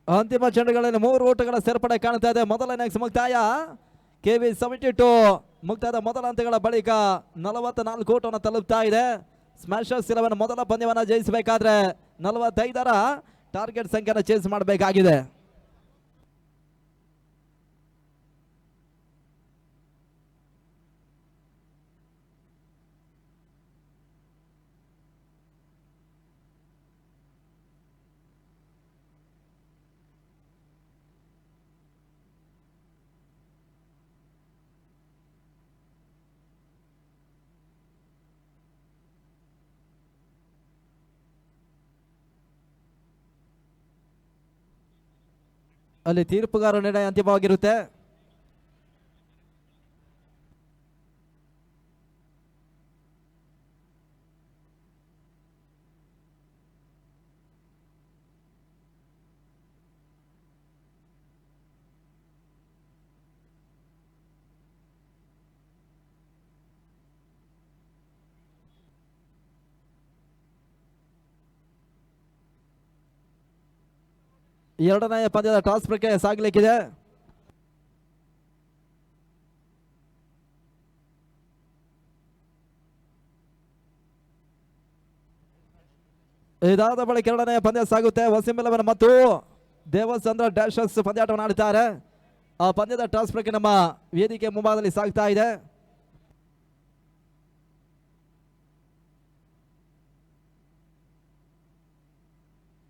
ಅಂತಿಮ ಚೆಂಡುಗಳಲ್ಲಿ 3 ಓಟಗಳ ಸೇರ್ಪಡೆ ಕಾಣ್ತಾ ಇದೆ. ಮೊದಲ ಇನ್ನಿಂಗ್ಸ್ ಮುಕ್ತಾಯ. KV72 ಮುಕ್ತಾಯದ ಮೊದಲ ಹಂತಗಳ ಬಳಿಕ 44 ಓಟವನ್ನು ತಲುಪ್ತಾ ಇದೆ. ಸ್ಮ್ಯಾಶರ್ಸ್ 11 ಮೊದಲ ಪಂದ್ಯವನ್ನು ಜಯಿಸಬೇಕಾದ್ರೆ 45ರ ಟಾರ್ಗೆಟ್ ಸಂಖ್ಯೆಯನ್ನು ಚೇಸ್ ಮಾಡಬೇಕಾಗಿದೆ. ಅಲ್ಲಿ ತೀರ್ಪುಗಾರ ನಿರ್ಣಯ ಅಂತಿಮವಾಗಿರುತ್ತೆ. ಎರಡನೆಯ ಪಂದ್ಯದ ಟಾಸ್ ಪ್ರಕ್ರಿಯೆ ಸಾಗಲಿಕ್ಕಿದೆ. ಇದಾದ ಬಳಿಕ ಎರಡನೇ ಪಂದ್ಯ ಸಾಗುತ್ತೆ. ವಸಿಂ11 ಮತ್ತು ದೇವಚಂದ್ರ ಡ್ಯಾಶರ್ಸ್ ಪಂದ್ಯಾಟವನ್ನು ಆಡುತ್ತಾರೆ. ಆ ಪಂದ್ಯದ ಟಾಸ್ ಪ್ರಕಾರ ನಮ್ಮ ವೇದಿಕೆ ಮುಂಭಾಗದಲ್ಲಿ ಸಾಗ್ತಾ ಇದೆ.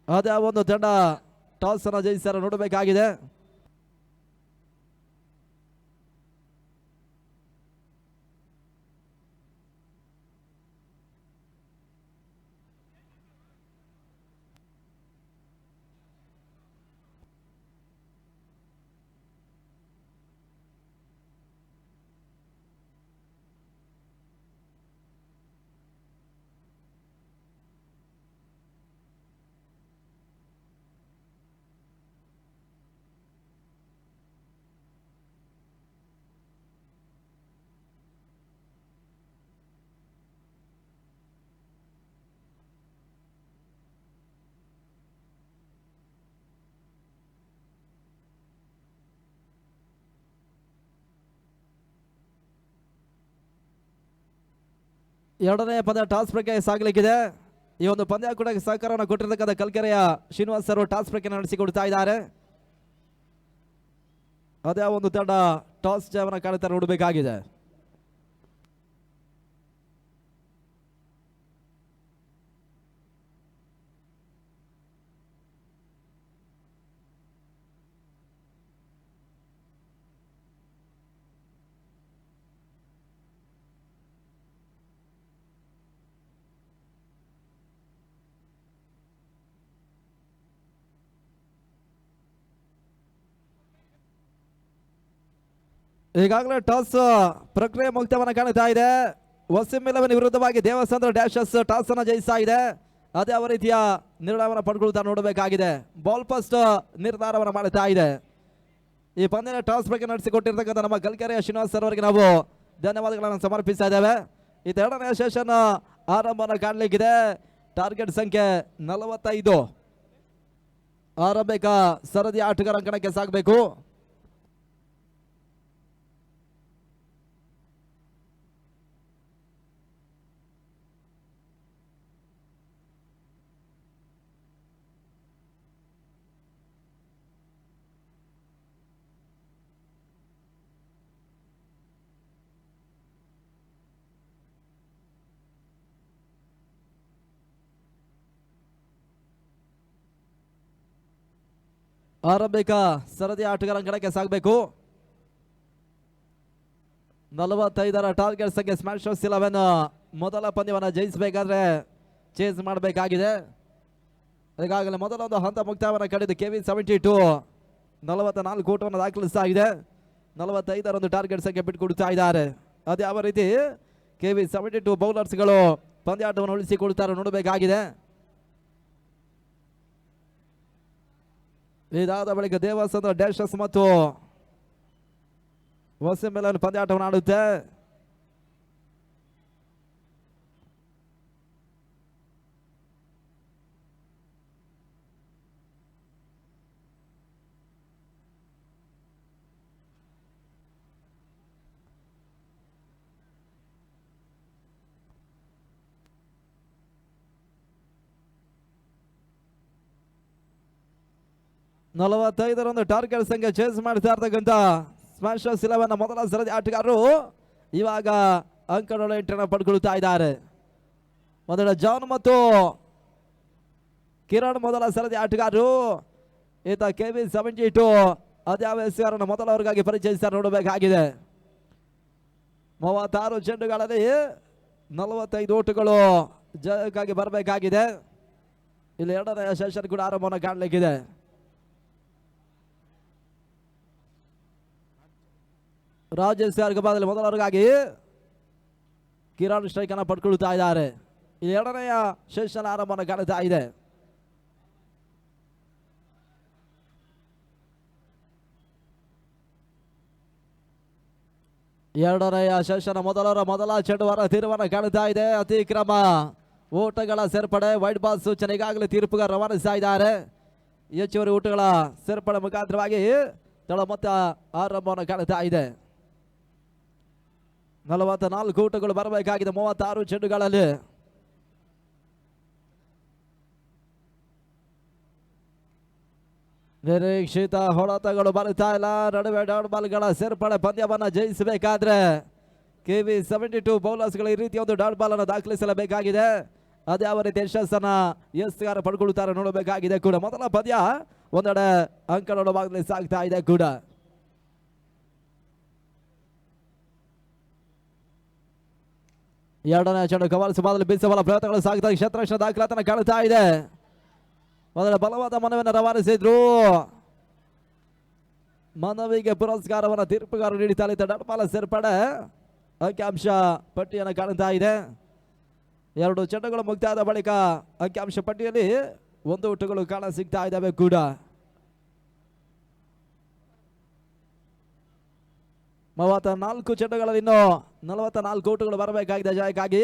ಅದೇ ಒಂದು ತಂಡ ಟಾಸ್ ಅನ್ನು ಜಯಿಸಿದರೆ ನೋಡಬೇಕಾಗಿದೆ. ಎರಡನೇ ಪಂದ್ಯ ಟಾಸ್ ಪ್ರಕ್ರಿಯೆ ಸಾಗಲಿಕ್ಕಿದೆ. ಈ ಒಂದು ಪಂದ್ಯ ಕೂಡ ಸಹಕಾರವನ್ನು ಕೊಟ್ಟಿರತಕ್ಕಂಥ ಕಲ್ಕೆರೆಯ ಶ್ರೀನಿವಾಸ್ ಅವರು ಟಾಸ್ ಪ್ರಕ್ರಿಯೆ ನಡೆಸಿಕೊಡ್ತಾ ಇದ್ದಾರೆ. ಅದೇ ಒಂದು ತಂಡ ಟಾಸ್ ಜಯವನ್ನು ಕಾಣುತ್ತಾರೆ ನೋಡಬೇಕಾಗಿದೆ. ಈಗಾಗಲೇ ಟಾಸ್ ಪ್ರಕ್ರಿಯೆ ಮುಕ್ತವನ್ನು ಕಾಣುತ್ತಾ ಇದೆ. ವಸಿಂ11 ವಿರುದ್ಧವಾಗಿ ದೇವಚಂದ್ರ ಡ್ಯಾಶರ್ಸ್ ಟಾಸ್ ಅನ್ನು ಜಯಿಸ್ತಾ ಇದೆ. ಅದೇ ಯಾವ ರೀತಿಯ ನಿರ್ಣಯವನ್ನು ಪಡ್ಕೊಳ್ತಾ ನೋಡಬೇಕಾಗಿದೆ. ಬಾಲ್ ಫಸ್ಟ್ ನಿರ್ಧಾರವನ್ನು ಮಾಡುತ್ತಾ ಇದೆ. ಈ ಪಂದ್ಯದ ಟಾಸ್ ಬಗ್ಗೆ ನಡೆಸಿಕೊಟ್ಟಿರ್ತಕ್ಕಂಥ ನಮ್ಮ ಕಲ್ಕೆರೆಯ ಶ್ರೀನಿವಾಸ್ ಸರ್ ಅವರಿಗೆ ನಾವು ಧನ್ಯವಾದಗಳನ್ನು ಸಮರ್ಪಿಸ್ತಾ ಇದ್ದೇವೆ. ಇದು ಎರಡನೇ ಸೆಷನ್ ಆರಂಭವನ್ನು ಕಾಣಲಿಕ್ಕಿದೆ. ಟಾರ್ಗೆಟ್ ಸಂಖ್ಯೆ 45. ಆರಂಭಿಕ ಸರದಿ ಆಟಗಾರ ಅಂಕಣಕ್ಕೆ ಸಾಗಬೇಕು. ಆರಂಭಿಕ ಸರದಿ ಆಟಗಾರ ಅಂಕಣಕ್ಕೆ ಸಾಗಬೇಕು. 45 ಟಾರ್ಗೆಟ್ ಸಂಖ್ಯೆ ಸ್ಮ್ಯಾಶರ್ಸ್ 11 ಮೊದಲ ಪಂದ್ಯವನ್ನು ಜಯಿಸಬೇಕಾದ್ರೆ ಚೇಸ್ ಮಾಡಬೇಕಾಗಿದೆ. ಈಗಾಗಲೇ ಮೊದಲೊಂದು ಹಂತ ಮುಕ್ತಾಯವನ್ನು ಕಡಿದು KV72 44 ಓಟವನ್ನು ದಾಖಲಿಸ್ತಾ ಇದೆ. 45 ಟಾರ್ಗೆಟ್ ಸಂಖ್ಯೆ ಬಿಟ್ಟುಕೊಡ್ತಾ ಇದ್ದಾರೆ. ಅದೇ ಯಾವ ರೀತಿ KV72 ಬೌಲರ್ಸ್ಗಳು ಪಂದ್ಯಾಟವನ್ನು ಉಳಿಸಿಕೊಳ್ತಾರೆ ನೋಡಬೇಕಾಗಿದೆ. ಇದಾದ ಬಳಿಕ ದೇವಚಂದ್ರ ಡ್ಯಾಶರ್ಸ್ ಮತ್ತು ವಸಿಂ11 ಪಂದ್ಯಾಟವನ್ನು ಆಡುತ್ತೆ. ಒಂದು ಟಾರ್ಗೆಟ್ ಸಂಖ್ಯೆ ಚೇಸ್ ಮಾಡ್ತಾ ಇರ್ತಕ್ಕಂಥ ಸ್ಮ್ಯಾಶರ್ಸ್ 11 ಮೊದಲ ಸರದಿ ಆಟಗಾರರು ಇವಾಗ ಅಂಕಗಳ ಎಂಟನ್ನು ಪಡ್ಕೊಳ್ತಾ ಇದ್ದಾರೆ. ಮೊದಲ ಜಾನ್ ಮತ್ತು ಕಿರಣ್ ಮೊದಲ ಸರದಿ ಆಟಗಾರರು. ಈತ KV72 ಅದ್ಯಾವ ಹೆಸರನ್ನು ಮೊದಲವರಿಗಾಗಿ ಪರಿಚಯಿಸ್ತಾರೆ ನೋಡಬೇಕಾಗಿದೆ. 36 ಚೆಂಡುಗಳಲ್ಲಿ 45 ಓಟುಗಳು ಜಯಕ್ಕಾಗಿ ಬರಬೇಕಾಗಿದೆ. ಇಲ್ಲಿ ಎರಡನೇ ಸೆಷನ್ ಕೂಡ ಆರಂಭವನ್ನು ಕಾಣಲಿಕ್ಕಿದೆ. ರಾಜೇಶ್ ಗಬಾದಲ್ಲಿ ಮೊದಲವರಿಗಾಗಿ ಕಿರಣ್ ಸ್ಟ್ರೈಕ್ ಅನ್ನು ಪಡ್ಕೊಳ್ತಾ ಇದ್ದಾರೆ. ಇಲ್ಲಿ ಎರಡನೆಯ ಸೆಷನ್ ಆರಂಭವನ್ನು ಕಾಣುತ್ತಾ ಇದೆ. ಎರಡನೆಯ ಸೆಷನ್ ಮೊದಲ ಚೆಂಡುವರ ತೀರ್ಮಾನ ಕಾಣುತ್ತಾ ಇದೆ. ಅತಿಕ್ರಮ ಓಟಗಳ ಸೇರ್ಪಡೆ ವೈಡ್ ಬಾಲ್ ಸೂಚನೆ ಈಗಾಗಲೇ ತೀರ್ಪುಗಾರ ರವಾನಿಸ್ತಾ ಇದ್ದಾರೆ. ಹೆಚ್ಚುವರಿ ಓಟಗಳ ಸೇರ್ಪಡೆ ಮುಖಾಂತರವಾಗಿ ತಳ ಮೊತ್ತ ಆರಂಭವನ್ನು ಕಾಣುತ್ತಾ ಇದೆ. 44 ಓಟಗಳು ಬರಬೇಕಾಗಿದೆ 36 ಚೆಂಡುಗಳಲ್ಲಿ. ನಿರೀಕ್ಷಿತ ಹೊಡೆತಗಳು ಬರುತ್ತಾ ಇಲ್ಲ. ನಡುವೆ ಡಾಟ್ ಬಾಲ್ಗಳ ಸೇರ್ಪಡೆ ಪಂದ್ಯವನ್ನ ಜಯಿಸಬೇಕಾದ್ರೆ KV72 ಬೌಲರ್ಸ್ಗಳು ಈ ರೀತಿಯ ಒಂದು ಡಾಟ್ ಬಾಲ್ ಅನ್ನು ದಾಖಲಿಸಲೇಬೇಕಾಗಿದೆ. ಅದ್ಯಾವ ರೀತಿ ಯಶಸ್ಸನ್ನ ಎಸ್ಗಾರ ಪಡ್ಕೊಳ್ತಾರೆ ನೋಡಬೇಕಾಗಿದೆ ಕೂಡ. ಮೊದಲ ಪಂದ್ಯ ಒಂದೆಡೆ ಅಂಕಣದ ಭಾಗದಲ್ಲಿ ಸಾಗ್ತಾ ಇದೆ ಕೂಡ. ಎರಡನೇ ಚೆಂಡು ಕವಲ್ಸ್ ಮೊದಲು ಬೀಸಬಲ ಪ್ರಯತ್ನಗಳು ಸಾಗ್ತಾ ಕ್ಷೇತ್ರಕ್ಷ ದಾಖಲಾತನ ಕಾಣ್ತಾ ಇದೆ. ಮೊದಲ ಬಲವಾದ ಮನವಿಯನ್ನು ರವಾನಿಸಿದ್ರು. ಮನವಿಗೆ ಪುರಸ್ಕಾರವನ್ನು ತೀರ್ಪುಗಾರರು ನೀಡುತ್ತಾ ಡಾಟ್ ಬಾಲ್ ಸೇರ್ಪಡೆ ಅಂಕಿಅಂಶ ಪಟ್ಟಿಯನ್ನು ಕಾಣ್ತಾ ಇದೆ. ಎರಡು ಚೆಂಡುಗಳು ಮುಕ್ತಾಯದ ಬಳಿಕ ಅಂಕಿಅಂಶ ಪಟ್ಟಿಯಲ್ಲಿ 1 ಔಟುಗಳು ಕಾಣ ಸಿಗ್ತಾ ಇದ್ದಾವೆ ಕೂಡ. 34 ಚೆಂಡುಗಳಲ್ಲಿ ಇನ್ನು 44 ಔಟುಗಳು ಬರಬೇಕಾಗಿದೆ ಜಯಕ್ಕಾಗಿ.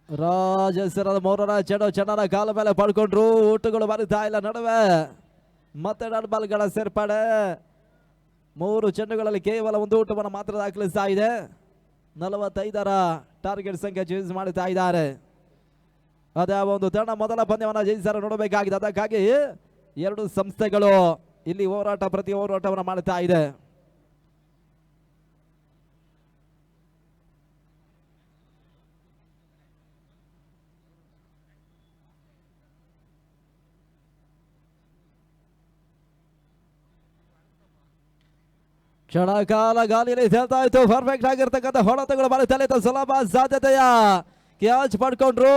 ರಾಜೇಶ್ವರದ 3ರ ಚೆಂಡು ಚೆಂಡನ ಕಾಲ ಮೇಲೆ ಪಡ್ಕೊಂಡ್ರು. ಔಟುಗಳು ಬರುತ್ತಾ ಇಲ್ಲ. ನಡುವೆ ಮತ್ತೆ ಡಾಟ್ ಬಾಲ್ಗಳ ಸೇರ್ಪಡೆ. 3 ಚೆಂಡುಗಳಲ್ಲಿ ಕೇವಲ 1 ಔಟವನ್ನು ಮಾತ್ರ ದಾಖಲಿಸ್ತಾ ಇದೆ. 45ರ ಟಾರ್ಗೆಟ್ ಸಂಖ್ಯೆ ಚೇಂಜ್ ಮಾಡುತ್ತಾ ಇದ್ದಾರೆ. ಅದೇ ಒಂದು ತಂಡ ಮೊದಲ ಪಂದ್ಯವನ್ನು ಜಯಿಸಲು ನೋಡಬೇಕಾಗಿದೆ. ಅದಕ್ಕಾಗಿ ಎರಡು ಸಂಸ್ಥೆಗಳು ಇಲ್ಲಿ ಪ್ರತಿ ಹೋರಾಟವನ್ನು ಮಾಡುತ್ತಾ ಇದೆ. ಕ್ಷಣಕಾಲ ಗಾಲಿಯಲ್ಲಿ ತೇಲ್ತಾ ಇತ್ತು. ಪರ್ಫೆಕ್ಟ್ ಆಗಿರ್ತಕ್ಕಂಥ ಹೊಡೆತಗಳು ಬರುತ್ತಲೇ ಇತ್ತು. ಸುಲಭ ಸಾಧ್ಯತೆಯ ಕ್ಯಾಚ್ ಪಡ್ಕೊಂಡ್ರು.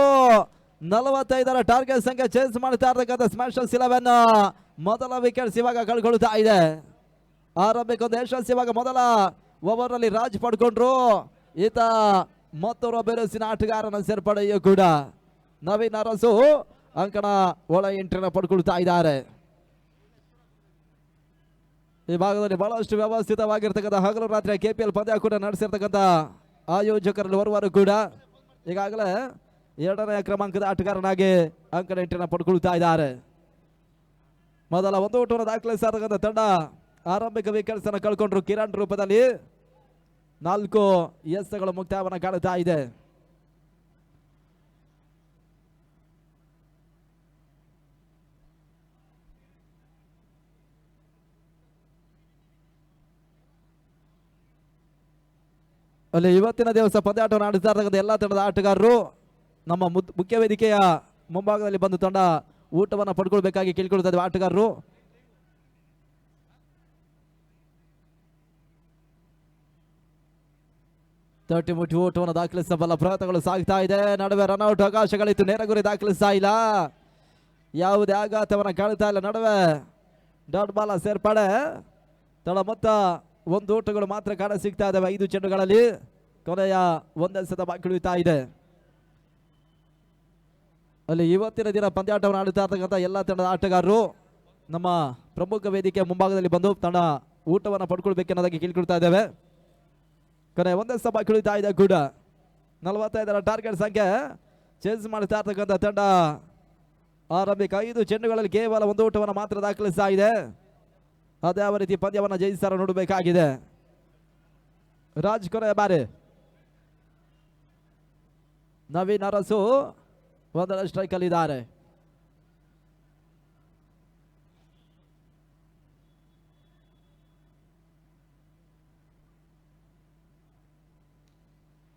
45ರ ಟಾರ್ಗೆಟ್ ಸಂಖ್ಯೆ ಚೇಂಜ್ ಮಾಡ್ತಾ ಇರ್ತಕ್ಕಂಥ ಸ್ಮ್ಯಾಶರ್ಸ್ 11 ಮೊದಲ ವಿಕೆಟ್ಸ್ ಇವಾಗ ಕಳ್ಕೊಳ್ತಾ ಇದೆ. ಆರಂಭಿಕ ಒಂದು ಯಶಸ್ಸು ಇವಾಗ ಮೊದಲ ಓವರ್ ನಲ್ಲಿ ರಾಜ್ ಪಡ್ಕೊಂಡ್ರು. ಈತ ಮತ್ತೊಬ್ಬ ಬೆರಸಿನ ಆಟಗಾರನ ಸೇರ್ಪಡೆಯೂ ಕೂಡ. ನವೀನ್ ಅರಸು ಅಂಕಣ ಒಳ ಎಂಟ್ರಿನ ಪಡ್ಕೊಳ್ತಾ ಇದ್ದಾರೆ. ಈ ಭಾಗದಲ್ಲಿ ಬಹಳಷ್ಟು ವ್ಯವಸ್ಥಿತವಾಗಿರ್ತಕ್ಕಂಥ ಹಗಲು ರಾತ್ರಿ KPL ಪಂದ್ಯ ಕೂಡ ನಡೆಸಿರ್ತಕ್ಕಂಥ ಆಯೋಜಕರಲ್ಲಿ ಓರ್ವರು ಕೂಡ ಈಗಾಗಲೇ 2ನೇ ಕ್ರಮಾಂಕದ ಆಟಗಾರನಾಗಿ ಅಂಕಣ ಎಂಟ್ರಿನ ಪಡ್ಕೊಳ್ತಾ ಇದ್ದಾರೆ. ಮೊದಲ 1 ಔಟನ್ನು ದಾಖಲಿಸಿರ್ತಕ್ಕಂಥ ತಂಡ ಆರಂಭಿಕ ವಿಕೆಟ್ಸ್ ಅನ್ನು ಕಳ್ಕೊಂಡ್ರು. ಕಿರಣ್ ರೂಪದಲ್ಲಿ 4 ಎಸ್ಗಳು ಮುಕ್ತಾಯವನ್ನು ಕಾಣುತ್ತಾ ಇದೆ. ಅಲ್ಲಿ ಇವತ್ತಿನ ದಿವಸ ಪಂದ್ಯಾಟವನ್ನು ಆಡಿಸ್ತಾ ಇರ್ತಕ್ಕಂಥ ಎಲ್ಲ ತಂಡದ ಆಟಗಾರರು ನಮ್ಮ ಮುಖ್ಯ ವೇದಿಕೆಯ ಮುಂಭಾಗದಲ್ಲಿ ಬಂದು ತಂಡ ಊಟವನ್ನು ಪಡ್ಕೊಳ್ಬೇಕಾಗಿ ಕೇಳಿಕೊಳ್ತಾ ಇದ್ದೇವೆ. ಆಟಗಾರರು ಮುಟ್ಟಿ ಊಟವನ್ನು ದಾಖಲಿಸಬಲ್ಲ ಪ್ರಯತ್ನಗಳು ಸಾಗ್ತಾ ಇದೆ. ನಡುವೆ ರನ್ಔಟ್ ಅವಕಾಶಗಳಿತ್ತು. ನೇರ ಗುರಿ ದಾಖಲಿಸ್ತಾ ಇಲ್ಲ. ಯಾವುದೇ ಆಘಾತವನ್ನು ಕಾಣ್ತಾ ಇಲ್ಲ. ನಡುವೆ ಡಾಟ್ ಬಾಲ್ ಸೇರ್ಪಡೆ. ತಡ ಮೊತ್ತ 1 ಔಟುಗಳು ಮಾತ್ರ ಕಾಣ ಸಿಗ್ತಾ ಇದ್ದಾವೆ 5 ಚೆಂಡುಗಳಲ್ಲಿ. ಕೊನೆಯ 1 ಎಸೆತ ಬಾಕಿ ಉಳಿತಾ ಇದೆ. ಅಲ್ಲಿ ಇವತ್ತಿನ ದಿನ ಪಂದ್ಯಾಟವನ್ನು ಆಡುತ್ತಾ ಇರ್ತಕ್ಕಂಥ ಎಲ್ಲ ತಂಡದ ಆಟಗಾರರು ನಮ್ಮ ಪ್ರಮುಖ ವೇದಿಕೆ ಮುಂಭಾಗದಲ್ಲಿ ಬಂದು ತಂಡ ಊಟವನ್ನು ಪಡ್ಕೊಳ್ಬೇಕೆನ್ನೋದಾಗಿ ಕೇಳಿಕೊಳ್ತಾ ಇದ್ದೇವೆ. ಕೊನೆಯ 1 ಎಸೆತ ಬಾಕಿ ಉಳಿತಾ ಇದೆ ಕೂಡ. 45ರ ಟಾರ್ಗೆಟ್ ಸಂಖ್ಯೆ ಚೇಂಜ್ ಮಾಡ್ತಾ ಇರ್ತಕ್ಕಂಥ ತಂಡ ಆರಂಭಿಕ 5 ಚೆಂಡುಗಳಲ್ಲಿ ಕೇವಲ 1 ಔಟವನ್ನು ಮಾತ್ರ ದಾಖಲಿಸ್ತಾ ಇದೆ. ಅದ್ಯಾವ ರೀತಿ ಪಂದ್ಯವನ್ನು ಜಯಿಸ್ತಾರ ನೋಡಬೇಕಾಗಿದೆ. ರಾಜ್ ಕೊನೆಯ ಬಾರಿ ನವೀನ್ ಅರಸು 1ರ ಸ್ಟ್ರೈಕ್ ಅಲ್ಲಿ ಇದ್ದಾರೆ.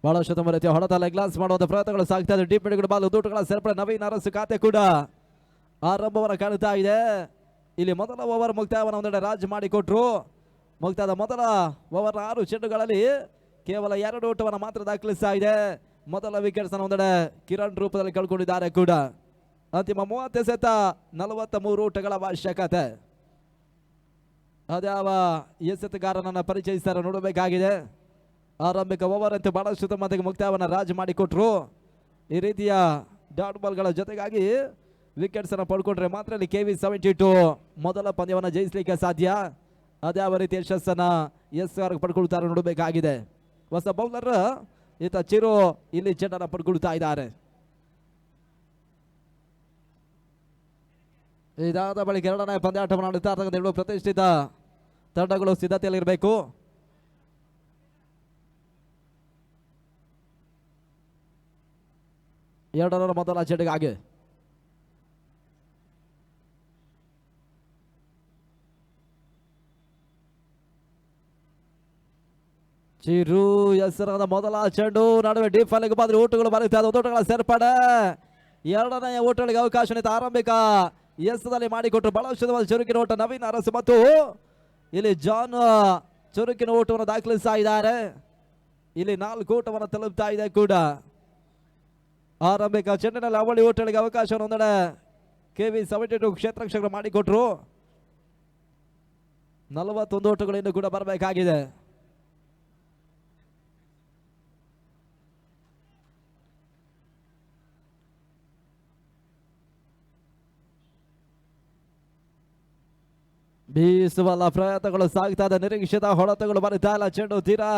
ಬಹಳಷ್ಟು ತುಂಬ ರೀತಿಯ ಹೊಡೆತ ಗ್ಲಾಸ್ ಮಾಡುವಂತ ಪ್ರಯತ್ನಗಳು ಸಾಗ್ತಾ ಇದೆ. ಡೀಪ್ ಮಿಡ್ಗಳು ಬಾಲ್ ದೂಟಗಳ ಸೇರ್ಪಡೆ. ನವೀನ್ ಅರಸು ಖಾತೆ ಕೂಡ ಆರಂಭವನ್ನು ಕಾಣುತ್ತಾ ಇದೆ. ಇಲ್ಲಿ ಮೊದಲ ಓವರ್ ಮುಕ್ತಾಯವನ್ನು ಒಂದೆಡೆ ರಾಜ್ ಮಾಡಿಕೊಟ್ರು. ಮುಕ್ತಾಯದ ಮೊದಲ ಓವರ್ 6 ಚೆಂಡುಗಳಲ್ಲಿ ಕೇವಲ 2 ಔಟವನ್ನು ಮಾತ್ರ ದಾಖಲಿಸ್ತಾ ಇದೆ. ಮೊದಲ ವಿಕೆಟ್ಸ್ ಅನ್ನು ಒಂದೆಡೆ ಕಿರಣ್ ರೂಪದಲ್ಲಿ ಕಳ್ಕೊಂಡಿದ್ದಾರೆ ಕೂಡ. ಅಂತಿಮ 30 ಎಸೆತ 43 ಔಟಗಳ ಅವಶ್ಯಕತೆ. ಅದ್ಯಾವ ಎಸೆತಗಾರನನ್ನ ಪರಿಚಯಿಸ್ತಾರೆ ನೋಡಬೇಕಾಗಿದೆ. ಆರಂಭಿಕ ಓವರ್ ಅಂತೂ ಬಹಳಷ್ಟು ತಮ್ಮದಿಗೆ ಮುಕ್ತಾಯವನ್ನು ರಾಜ್ ಮಾಡಿಕೊಟ್ರು. ಈ ರೀತಿಯ ಡಾಟ್ ಬಾಲ್ಗಳ ಜೊತೆಗಾಗಿ ವಿಕೆಟ್ಸ್ ಅನ್ನು ಪಡ್ಕೊಂಡ್ರೆ ಮಾತ್ರ ಇಲ್ಲಿ KV72 ಮೊದಲ ಪಂದ್ಯವನ್ನು ಜಯಿಸಲಿಕ್ಕೆ ಸಾಧ್ಯ. ಅದ್ಯಾವ ರೀತಿ ಯಶಸ್ಸನ್ನ SR ಪಡ್ಕೊಳ್ತಾರೆ ನೋಡಬೇಕಾಗಿದೆ. ಹೊಸ ಬೌಲರ್ ಈತ ಚಿರು ಇಲ್ಲಿ ಚೆಂಡನ್ನು ಪಡ್ಕೊಳ್ತಾ ಇದ್ದಾರೆ. ಇದಾದ ಬಳಿಕ 2ನೇ ಪಂದ್ಯಾಟವನ್ನು ಆಡುತ್ತಾ ಇರ್ತಕ್ಕಂಥ 2 ಪ್ರತಿಷ್ಠಿತ ತಂಡಗಳು ಸಿದ್ಧತೆಯಲ್ಲಿರಬೇಕು. ಎರಡರ ಮೊದಲ ಚೆಂಡಿಗಾಗಿ ಚಿರು ಹೆಸರಾದ ಮೊದಲ ಚೆಂಡು ನಡುವೆ ಡೀಪ್ ಫೈಲ್ಗೆ ಬಂದ್ರೆ ಓಟುಗಳು ಬರುತ್ತಾ ಇದೆ. ಓಟಗಳ ಸೇರ್ಪಡೆ ಎರಡನೆಯ ಓಟಗಳಿಗೆ ಅವಕಾಶ ನೀಡಿದ ಆರಂಭಿಕ ಎಸ್ದಲ್ಲಿ ಮಾಡಿಕೊಟ್ರು ಬಹಳ ಚುರುಕಿನ ಓಟ ನವೀನ್ ಅರಸು ಮತ್ತು ಇಲ್ಲಿ ಜಾನ್ ಚುರುಕಿನ ಓಟವನ್ನು ದಾಖಲಿಸ್ತಾ ಇದ್ದಾರೆ. ಇಲ್ಲಿ 4 ಓಟವನ್ನು ತಲುಪ್ತಾ ಇದೆ ಕೂಡ. ಆರಂಭಿಕ ಚೆಂಡಿನಲ್ಲಿ ಅವಳಿ ಓಟಗಳಿಗೆ ಅವಕಾಶವನ್ನು ಒಂದೆಡೆ KV72 ಕ್ಷೇತ್ರ ರಕ್ಷಕರು ಮಾಡಿಕೊಟ್ರು. 41 ಓಟಗಳು ಇನ್ನು ಕೂಡ ಬರಬೇಕಾಗಿದೆ. ಬೀಸುವಲ್ಲ ಪ್ರಯತ್ನಗಳು ಸಾಗ್ತಾ ಇದೆ. ನಿರೀಕ್ಷಿತ ಹೊಡೆತಗಳು ಬರುತ್ತಾ ಇಲ್ಲ. ಚೆಂಡು ತೀರಾ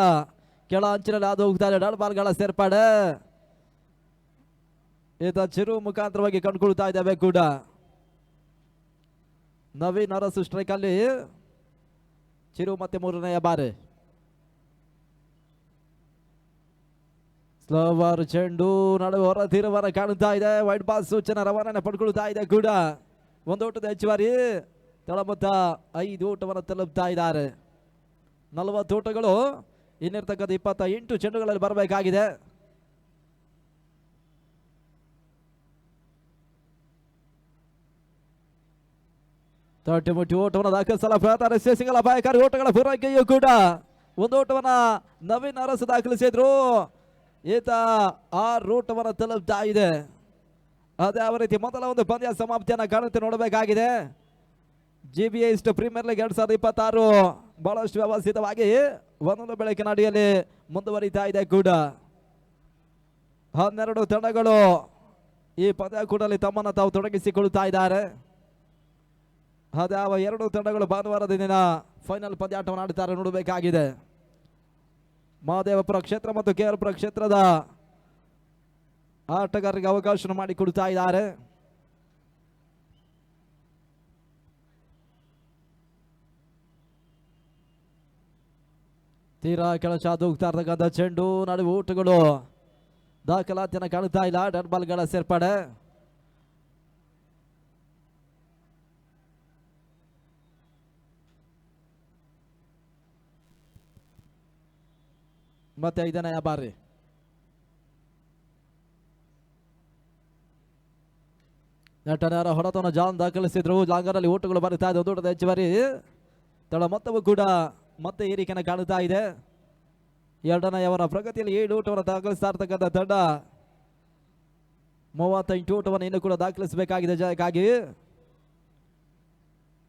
ಕೆಳ ಅಂಚಿನಲ್ಲಿ ಹಾದು ಹೋಗ್ತಾ ಇದೆ. ಡಾಟ್ ಬಾಲ್ಗಳ ಸೇರ್ಪಡೆ ಈತ ಚಿರು ಮುಖಾಂತರವಾಗಿ ಕಂಡುಕೊಳ್ತಾ ಇದ್ದೇವೆ ಕೂಡ. ನವೀನ್ ಅರಸು ಸ್ಟ್ರೈಕ್ ಅಲ್ಲಿ ಚಿರು ಮತ್ತೆ ಮೂರನೆಯ ಬಾರಿ. ಸ್ಲೋವರ್ ಚೆಂಡು ನಡುವೆ ಹೊರ ತೀರವರ ಕಾಣುತ್ತಾ ಇದೆ. ವೈಟ್ ಬಾಲ್ ಸೂಚನೆ ರವಾನೆ ಪಡ್ಕೊಳ್ತಾ ಇದೆ ಕೂಡ. ಒಂದು ಓಟದ ಹೆಚ್ಚುವರಿ ತಳಮುತ್ತ 5 ಓಟವನ್ನು ತಲುಪ್ತಾ ಇದ್ದಾರೆ. 40 ಓಟಗಳು ಇನ್ನಿರ್ತಕ್ಕಂಥ 28 ಚೆಂಡುಗಳಲ್ಲಿ ಬರಬೇಕಾಗಿದೆ. ಮುಟ್ಟಿ ಓಟವನ್ನು ದಾಖಲಿಸಲ ಪ್ರಯತ್ನ ಸಿಂಗಲ್ ಅಪಾಯಕಾರಿ ಓಟಗಳ ಪೂರೈಕೆಯೂ ಕೂಡ. ಒಂದು ಓಟವನ್ನ ನವೀನ್ ಅರಸು ದಾಖಲಿಸಿದ್ರು. ಈತ 6 ಓಟವನ್ನು ತಲುಪ್ತಾ ಇದೆ. ಅದೇ ಯಾವ ರೀತಿ ಮೊದಲ ಒಂದು ಪಂದ್ಯ ಸಮಾಪ್ತಿಯನ್ನು ಕಾಣುತ್ತೆ ನೋಡಬೇಕಾಗಿದೆ. GBA ಪ್ರೀಮಿಯರ್ ಲೀಗ್ 2026 ಬಹಳಷ್ಟು ವ್ಯವಸ್ಥಿತವಾಗಿ ಒಂದೊಂದು ಬೆಳಕಿನ ಅಡಿಯಲ್ಲಿ ಮುಂದುವರಿತಾ ಇದೆ ಕೂಡ. 12 ತಂಡಗಳು ಈ ಪಂದ್ಯಕೂಟದಲ್ಲಿ ತಮ್ಮನ್ನು ತಾವು ತೊಡಗಿಸಿಕೊಳ್ಳುತ್ತಾ ಇದ್ದಾರೆ. ಅದ್ಯಾವ 2 ತಂಡಗಳು ಭಾನುವಾರದ ದಿನ ಫೈನಲ್ ಪಂದ್ಯಾಟವನ್ನು ಆಡುತ್ತಾರೆ ನೋಡಬೇಕಾಗಿದೆ. ಮಹದೇವಪುರ ಕ್ಷೇತ್ರ ಮತ್ತು KR ಕ್ಷೇತ್ರದ ಆಟಗಾರರಿಗೆ ಅವಕಾಶ ಮಾಡಿಕೊಡುತ್ತಾ ಇದ್ದಾರೆ. ತೀರಾ ಕೆಲಸ ಹೋಗ್ತಾ ಇರ್ತಕ್ಕಂಥ ಚೆಂಡು ನಡುವೆ ಓಟಗಳು ದಾಖಲಾತಿಯನ್ನು ಕಾಣುತ್ತಾ ಇಲ್ಲ. ಡಾಟ್ ಬಾಲ್ಗಳ ಸೇರ್ಪಡೆ ಮತ್ತೆ 5ನೇ ಬಾರಿ. ನಟನರ ಹೊಡೆತವನ್ನು ಜಾನ್ ದಾಖಲಿಸಿದ್ರು. ಜಾಂಗರಲ್ಲಿ ಓಟಗಳು ಬರುತ್ತಾ ಇದೆ. ದೊಡ್ಡದ ಹೆಚ್ಚುವರಿ ತಳ ಮೊತ್ತವು ಕೂಡ ಮತ್ತೆ ಏರಿಕೆಯನ್ನು ಕಾಣುತ್ತಾ ಇದೆ. ಎರಡನೆಯವರ ಪ್ರಗತಿಯಲ್ಲಿ 7 ಓಟವನ್ನು ದಾಖಲಿಸ್ತಾ ಇರ್ತಕ್ಕಂಥ ತಂಡ 38 ಓಟವನ್ನು ಇನ್ನು ಕೂಡ ದಾಖಲಿಸಬೇಕಾಗಿದೆ ಜಯಕ್ಕಾಗಿ.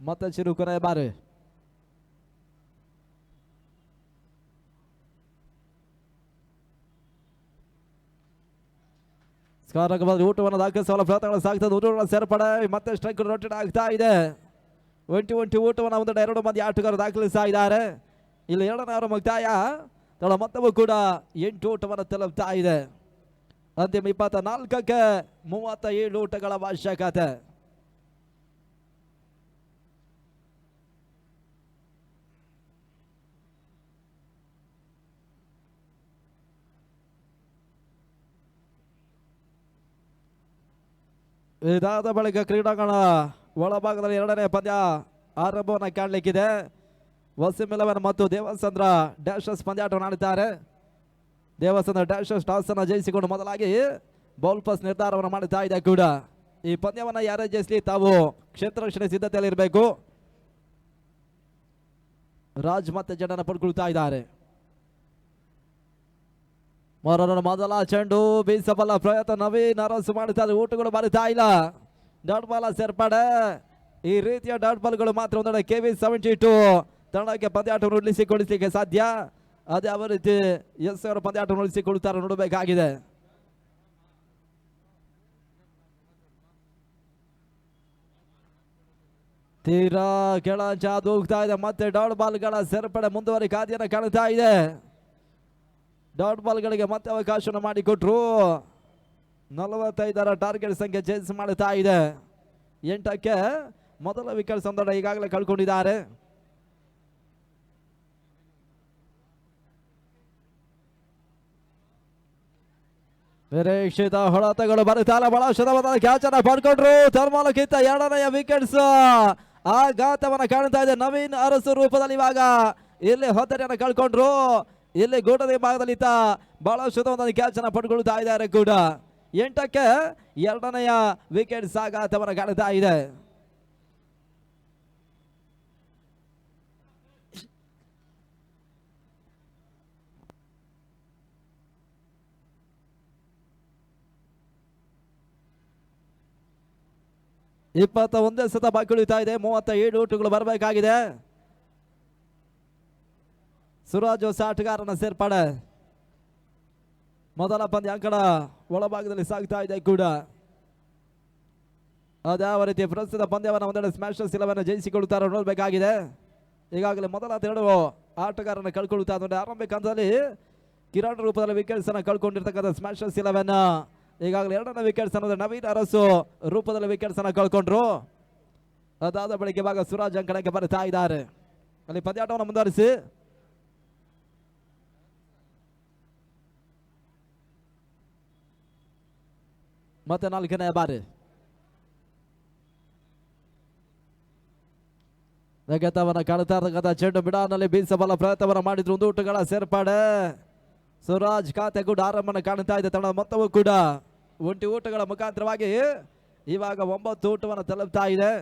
ಮತ್ತೆ ಚಿರು ಕೊನೆಯ ಬಾರಿ. ಸ್ಕಾರಕವಾದ ಊಟವನ್ನು ದಾಖಲಿಸುವ ಪ್ರಯತ್ನಗಳು ಸಾಗ್ತದೆ. ಊಟಗಳ ಸೇರ್ಪಡೆ ಮತ್ತೆ ಸ್ಟ್ರೈಕ್ ರೊಟೇಟ್ ಆಗ್ತಾ ಇದೆ. 20 ಊಟವನ್ನು ಒಂದೆಡೆ 2 ಮಂದಿ ಆಟಗಾರರು ದಾಖಲಿಸ್ತಾ ಇದ್ದಾರೆ. ಇಲ್ಲಿ 2ನೇ ಮುಕ್ತಾಯ ತಳ ಮೊತ್ತವೂ ಕೂಡ 8 ಊಟವನ್ನು ತಲುಪ್ತಾ ಇದೆ. ಅಂತಿಮ 24ಕ್ಕೆ 37 ಊಟಗಳ ಅವಶ್ಯಕತೆ. ಇದಾದ ಬಳಿಕ ಕ್ರೀಡಾಂಗಣ ಒಳಭಾಗದಲ್ಲಿ 2ನೇ ಪಂದ್ಯ ಆರಂಭವನ್ನು ಕಾಣಲಿಕ್ಕಿದೆ. ವಸೀಂ 11 ಮತ್ತು ದೇವಸಂದ್ರ ಡ್ಯಾಶಸ್ ಪಂದ್ಯಾಟವನ್ನು ಆಡುತ್ತಾರೆ. ದೇವಸಂದ್ರ ಡ್ಯಾಶಸ್ ಟಾಸ್ ಅನ್ನು ಜಯಿಸಿಕೊಂಡು ಮೊದಲಾಗಿ ಬೌಲ್ ಪಾಸ್ ನಿರ್ಧಾರವನ್ನು ಮಾಡುತ್ತಾ ಇದೆ ಕೂಡ. ಈ ಪಂದ್ಯವನ್ನು ಯಾರೇ ಜಯಿಸಲಿ ತಾವು ಕ್ಷೇತ್ರ ರಕ್ಷಣೆ ಸಿದ್ಧತೆಯಲ್ಲಿ ಇರಬೇಕು. ರಾಜ್ ಮತ್ತೆ ಜಡನ ಪಡ್ಕೊಳ್ತಾ ಇದ್ದಾರೆ. ಮೊದಲ ಚೆಂಡು ಬೀಸಬಲ್ಲ ಪ್ರಯತ್ನ ನವೀನ್ ಅರಸು ಮಾಡುತ್ತಾರೆ. ಊಟಗಳು ಬರುತ್ತಾ ಇಲ್ಲ. ಡಾಟ್ ಬಾಲ್ ಸೇರ್ಪಡೆ. ಈ ರೀತಿಯ ಡಾಟ್ ಬಾಲ್ಗಳು ಮಾತ್ರ ಒಂದೆಡೆ KV72 ತಂಡಕ್ಕೆ ಪಂದ್ಯಾಟವನ್ನು ಉಳಿಸಿಕೊಳ್ಳಲಿಕ್ಕೆ ಸಾಧ್ಯ. ಅದೇ ಯಾವ ರೀತಿ ಎಸ್ ಅವರ ಪಂದ್ಯಾಟವನ್ನು ಉಳಿಸಿಕೊಳ್ಳುತ್ತಾರೆ ನೋಡಬೇಕಾಗಿದೆ. ತೀರಾ ಕೆಳ ಜಾದು ಹೋಗ್ತಾ ಇದೆ. ಮತ್ತೆ ಡಾಟ್ ಬಾಲ್ಗಳ ಸೇರ್ಪಡೆ ಮುಂದುವರಿ ಖಾದ್ಯನ ಕಾಣುತ್ತಾ ಇದೆ. ಡಾಟ್ ಬಾಲ್ಗಳಿಗೆ ಮತ್ತೆ ಅವಕಾಶವನ್ನು ಮಾಡಿಕೊಟ್ರು. 45ರ ಟಾರ್ಗೆಟ್ ಸಂಖ್ಯೆ ಚೇಂಜ್ ಮಾಡುತ್ತಾ ಇದೆ. 8ಕ್ಕೆ ಮೊದಲ ವಿಕೆಟ್ ಸಂದರ್ಭ ಈಗಾಗಲೇ ಕಳ್ಕೊಂಡಿದ್ದಾರೆ. ನಿರೀಕ್ಷಿತ ಹೊಡೆತಗಳು ಬರುತ್ತಲ್ಲ ಬಹಳ ಶುದ್ಧವಾದ ಕ್ಯಾಚ್ ಅನ್ನ ಪಡ್ಕೊಂಡ್ರು ತರ್ಮಾಲಕ್ಕಿಂತ ಎರಡನೆಯ ವಿಕೆಟ್ಸ್ ಆಘಾತವನ್ನ ಕಾಣ್ತಾ ಇದೆ ನವೀನ್ ಅರಸು ರೂಪದಲ್ಲಿ. ಇವಾಗ ಇಲ್ಲಿ ಹೊತ್ತನೆಯನ್ನ ಕಳ್ಕೊಂಡ್ರು. ಇಲ್ಲಿ ಗೂಟದ ಭಾಗದಲ್ಲಿ ಬಹಳ ಶುದ್ಧವಾದ ಕ್ಯಾಚ್ ಅನ್ನ ಪಡ್ಕೊಳ್ತಾ ಇದ್ದಾರೆ ಕೂಡ. 8ಕ್ಕೆ ಎರಡನೆಯ ವಿಕೆಟ್ಸ್ ಆಘಾತವನ್ನ ಕಾಣ್ತಾ ಇದೆ. ಒಂದೇ ಸತ ಬಾಕಿ ಉಳಿತಾ ಇದೆ. 37 ಓಟುಗಳು ಬರಬೇಕಾಗಿದೆ. ಸುರಾಜ್ ಹೊಸ ಆಟಗಾರನ ಸೇರ್ಪಡೆ. ಮೊದಲ ಪಂದ್ಯ ಅಂಕಣ ಒಳಭಾಗದಲ್ಲಿ ಸಾಗ್ತಾ ಇದೆ ಕೂಡ. ಅದ್ಯಾವ ರೀತಿ ಪ್ರಸ್ತುತ ಪಂದ್ಯವನ್ನು ಒಂದೆರಡು ಸ್ಮ್ಯಾಶರ್ಸ್ 11 ಜಯಿಸಿಕೊಳ್ಳುತ್ತಾರೆ ನೋಡಬೇಕಾಗಿದೆ. ಈಗಾಗಲೇ ಮೊದಲ 2 ಆಟಗಾರನ ಕಳ್ಕೊಳ್ಳುತ್ತಾ ಇದ್ದಾರೆ. ಆರಂಭಿಕ ಹಂತದಲ್ಲಿ ಕಿರಣ್ ರೂಪದಲ್ಲಿ ವಿಕೆಟ್ಸ್ ಅನ್ನು ಕಳ್ಕೊಂಡಿರ್ತಕ್ಕಂಥ ಸ್ಮ್ಯಾಶರ್ಸ್ 11 ಈಗಾಗಲೇ 2ನೇ ವಿಕೆಟ್ಸ್ ಅನ್ನೋದು ನವೀನ್ ಅರಸು ರೂಪದಲ್ಲಿ ವಿಕೆಟ್ಸ್ ಅನ್ನು ಕಳ್ಕೊಂಡ್ರು. ಅದಾದ ಬಳಿಕ ಇವಾಗ ಸುರಾಜ್ ಅಂಕಣಕ್ಕೆ ಬರ್ತಾ ಇದ್ದಾರೆ. ಅಲ್ಲಿ ಪಂದ್ಯಾಟವನ್ನು ಮುಂದುವರಿಸಿ ಮತ್ತೆ 4ನೇ ಬಾರಿ ನಗೆತವನ್ನ ಕಾಣ್ತಾ ಇರ್ತಕ್ಕಂಥ ಚೆಂಡು ಮಿಡಾನಲ್ಲಿ ಬೀಸಬಲ್ಲ ಪ್ರಯತ್ನವನ್ನ ಮಾಡಿದ್ರು. 1 ಓಟಗಳ ಸೇರ್ಪಡೆ. ಸುರಾಜ್ ಖಾತೆ ಕೂಡ ಆರಂಭವನ್ನು ಕಾಣ್ತಾ ಇದೆ. ತಂಡ ಮೊತ್ತವೂ ಕೂಡ 1 ಓಟಗಳ ಮುಖಾಂತರವಾಗಿ ಇವಾಗ 9 ಓಟವನ್ನು ತಲುಪ್ತಾ ಇದೆ.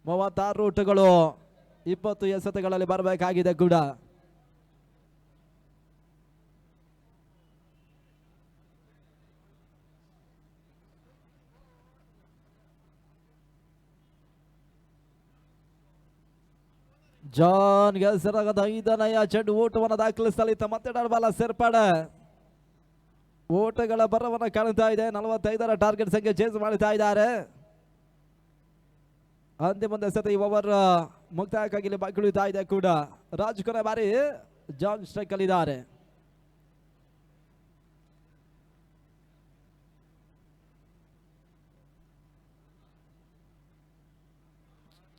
36 ಓಟಗಳು 20 ಎಸೆತಗಳಲ್ಲಿ ಬರಬೇಕಾಗಿದೆ ಕೂಡ. ಜಾನ್ ಗೆಲ್ಸರಾಗದ 5ನೆಯ ಚೆಂಡು ಓಟವನ್ನು ದಾಖಲಿಸಲಿ. ಮತ್ತೆ ಡಾರ್ಬಾಲ ಸೇರ್ಪಡೆ. ಓಟಗಳ ಬರವನ್ನು ಕಾಣ್ತಾ ಇದೆ. 45ರ ಟಾರ್ಗೆಟ್ ಸಂಖ್ಯೆ ಚೇಸ್ ಮಾಡ್ತಾ ಇದ್ದಾರೆ. ಅಂತಿಮ ಸತಿ ಓವರ್ ಮುಕ್ತಾಯಕ್ಕಾಗಿ ಇಲ್ಲಿ ಬಾಕಿ ಉಳಿತಾ ಇದೆ ಕೂಡ. ರಾಜ್ ಕೊನೆ ಬಾರಿ ಜಾನ್ ಸ್ಟ್ರೈಕ್ ಅಲ್ಲಿದ್ದಾರೆ.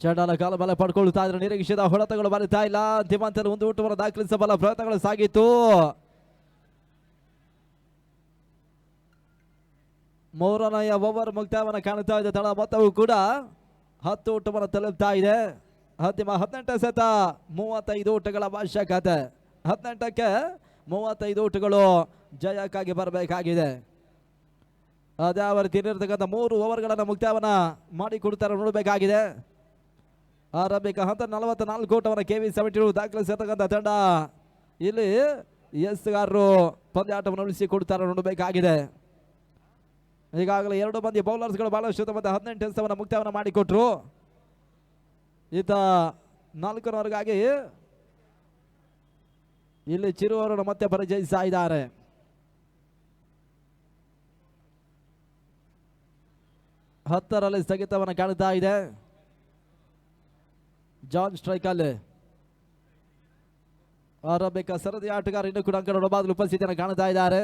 ಚಂಡಾಲ ಕಾಲ ಬಲ ಪಡ್ಕೊಳ್ತಾ ಇದ್ರೆ ನಿರೀಕ್ಷಿತ ಹೊಡೆತಗಳು ಬರುತ್ತಾ ಇಲ್ಲ. ಅಂತಿಮ ಹಂತದಲ್ಲಿ 1 ಓಟವನ್ನು ದಾಖಲಿಸಬಲ್ಲ ಪ್ರಯತ್ನಗಳು ಸಾಗಿತ್ತು. 3ನೆಯ ಓವರ್ ಮುಕ್ತಾಯವನ್ನು ಕಾಣ್ತಾ ಇದೆ. ತಳ ಮೊತ್ತವು ಕೂಡ 10 ಓಟವನ್ನು ತಲುಪ್ತಾ ಇದೆ. ಅಂತಿಮ 18 ಸತ 35 ಓಟಗಳ ಅವಶ್ಯಕತೆ. 18ಕ್ಕೆ 35 ಓಟಗಳು ಜಯಕ್ಕಾಗಿ ಬರಬೇಕಾಗಿದೆ. ಅದ್ಯಾವ ರೀತಿ ಇರತಕ್ಕಂಥ 3 ಓವರ್ಗಳನ್ನು ಮುಕ್ತಾಯವನ್ನ ಮಾಡಿ ಕೊಡ್ತಾರೆ ನೋಡಬೇಕಾಗಿದೆ. ಆರಂಭಿಕ ಹಂತ 44 ಓಟವನ್ನು KV72 ದಾಖಲಿಸಿರ್ತಕ್ಕಂಥ ತಂಡ ಇಲ್ಲಿ ಎಸ್ಗಾರರು ಪಂದ್ಯಾಟವನ್ನು ಉಳಿಸಿಕೊಡ್ತಾರೆ ನೋಡಬೇಕಾಗಿದೆ. ಈಗಾಗಲೇ 2 ಮಂದಿ ಬೌಲರ್ಸ್ಗಳು ಬಹಳಷ್ಟು ತಮ್ಮ 18 ಎಸೆತವನ್ನು ಮುಕ್ತಾಯವನ್ನು ಮಾಡಿಕೊಟ್ರು. ಈತ 4ರವರೆಗಾಗಿ ಇಲ್ಲಿ ಚಿರು ಅವರನ್ನು ಮತ್ತೆ ಪರಿಚಯಿಸ್ತಾ ಇದ್ದಾರೆ. ಹತ್ತರಲ್ಲಿ ಸ್ಥಗಿತವನ್ನು ಕಾಣ್ತಾ ಇದೆ. ಜಾನ್ ಸ್ಟ್ರೈಕ್ ಅಲ್ಲಿ ಆರಂಭಿಕ ಸರದಿ ಆಟಗಾರ ಇನ್ನೂ ಕೂಡ ಅಂಕಣ ಒಳಭಾಗದಲ್ಲಿ ಉಪಸ್ಥಿತಿಯನ್ನು ಕಾಣ್ತಾ ಇದ್ದಾರೆ.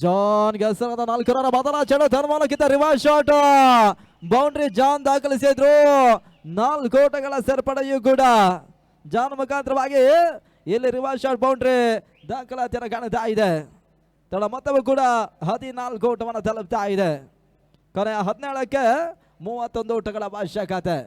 ಜಾನ್ ಗೆಲ್ಸರದ 4 ರನ್ ಮೊದಲ ಚೆಂಡು ಧರ್ಮಾಲಕ್ಕಿಂತ ರಿವರ್ಸ್ ಶಾಟ್ ಬೌಂಡ್ರಿ ಜಾನ್ ದಾಖಲಿಸಿದ್ರು. 4 ಓಟಗಳ ಸೇರ್ಪಡೆಯೂ ಕೂಡ ಜಾನ್ ಮುಖಾಂತರವಾಗಿ ಇಲ್ಲಿ ರಿವರ್ಸ್ ಶಾಟ್ ಬೌಂಡ್ರಿ ದಾಖಲಾತಿಯನ್ನು ಕಾಣ್ತಾ ಇದೆ. ತಡ ಮೊತ್ತವೂ ಕೂಡ 14 ಓಟವನ್ನು ತಲುಪ್ತಾ ಇದೆ. ಕೊನೆಯ 17ಕ್ಕೆ 31 ಓಟಗಳ ಅವಶ್ಯಕತೆ.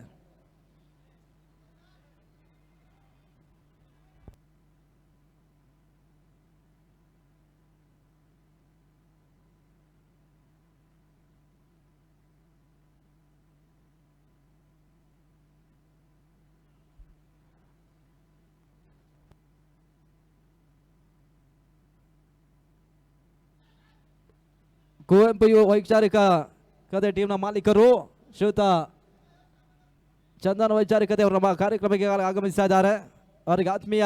ಕುವೆಂಪು ಯುವ ವೈಚಾರಿಕ ಕಥೆ ಟೀಮ್ನ ಮಾಲೀಕರು ಶ್ರೀಯುತ ಚಂದನ್ ವೈಚಾರಿಕತೆ ಅವರು ನಮ್ಮ ಕಾರ್ಯಕ್ರಮಕ್ಕೆ ಆಗಮಿಸ್ತಾ ಇದ್ದಾರೆ. ಅವರಿಗೆ ಆತ್ಮೀಯ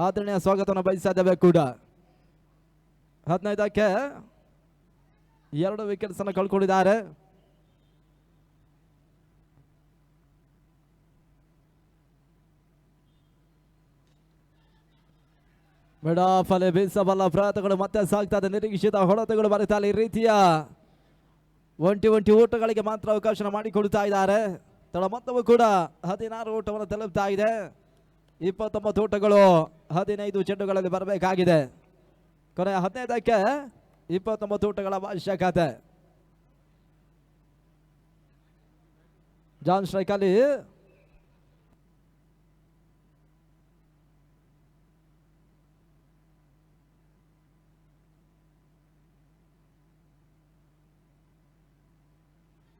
ಆದರಣೀಯ ಸ್ವಾಗತವನ್ನು ಬಯಸ್ತಾ ಇದ್ದೇವೆ ಕೂಡ. 15ಕ್ಕೆ 2 ವಿಕೆಟ್ಸ್ ಅನ್ನು ಕಳ್ಕೊಂಡಿದ್ದಾರೆ. ಮಿಡಾಫಲೆ ಬೀಸಬಲ್ಲ ಪ್ರಯತ್ನಗಳು ಮತ್ತೆ ಸಾಗ್ತಾ ಇದೆ. ನಿರೀಕ್ಷಿತ ಹೊಡೆತಗಳು ಬರುತ್ತಾ ಈ ರೀತಿಯ 20 ಓಟಗಳಿಗೆ ಮಾತ್ರ ಅವಕಾಶ ಮಾಡಿಕೊಡ್ತಾ ಇದ್ದಾರೆ. ತಡ ಮೊತ್ತವೂ ಕೂಡ 16 ಓಟವನ್ನು ತಲುಪ್ತಾ ಇದೆ. 29 ಓಟಗಳು 15 ಚೆಂಡುಗಳಲ್ಲಿ ಬರಬೇಕಾಗಿದೆ. ಕೊನೆಯ 15ಕ್ಕೆ 29 ಓಟಗಳ ಅವಶ್ಯಕತೆ. ಜಾನ್ ಸ್ಟ್ರೈಕ್ ಅಲ್ಲಿ